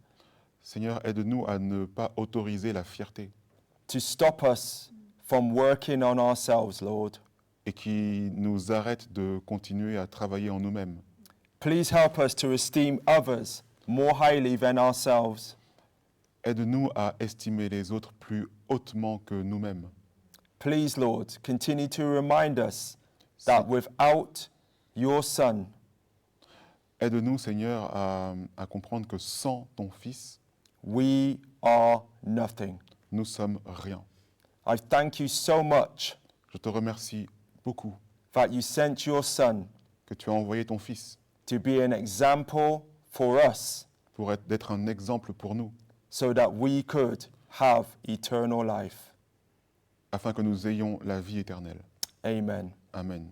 Seigneur, aide-nous à ne pas autoriser la fierté to stop us from working on ourselves, Lord. et qui nous arrête de continuer à travailler en nous-mêmes. Please help us to esteem others more highly than ourselves. Aide-nous à estimer les autres plus hautement que nous-mêmes. Please, Lord, continue to remind us that without your Son, Aide-nous, Seigneur, à comprendre que sans ton Fils, we are nothing. nous sommes rien. I thank you so much Je te remercie beaucoup that you sent your Son que tu as envoyé ton Fils to be an example for us pour d'être un exemple pour nous, so that we could have eternal life. afin que nous ayons la vie éternelle. Amen. Amen.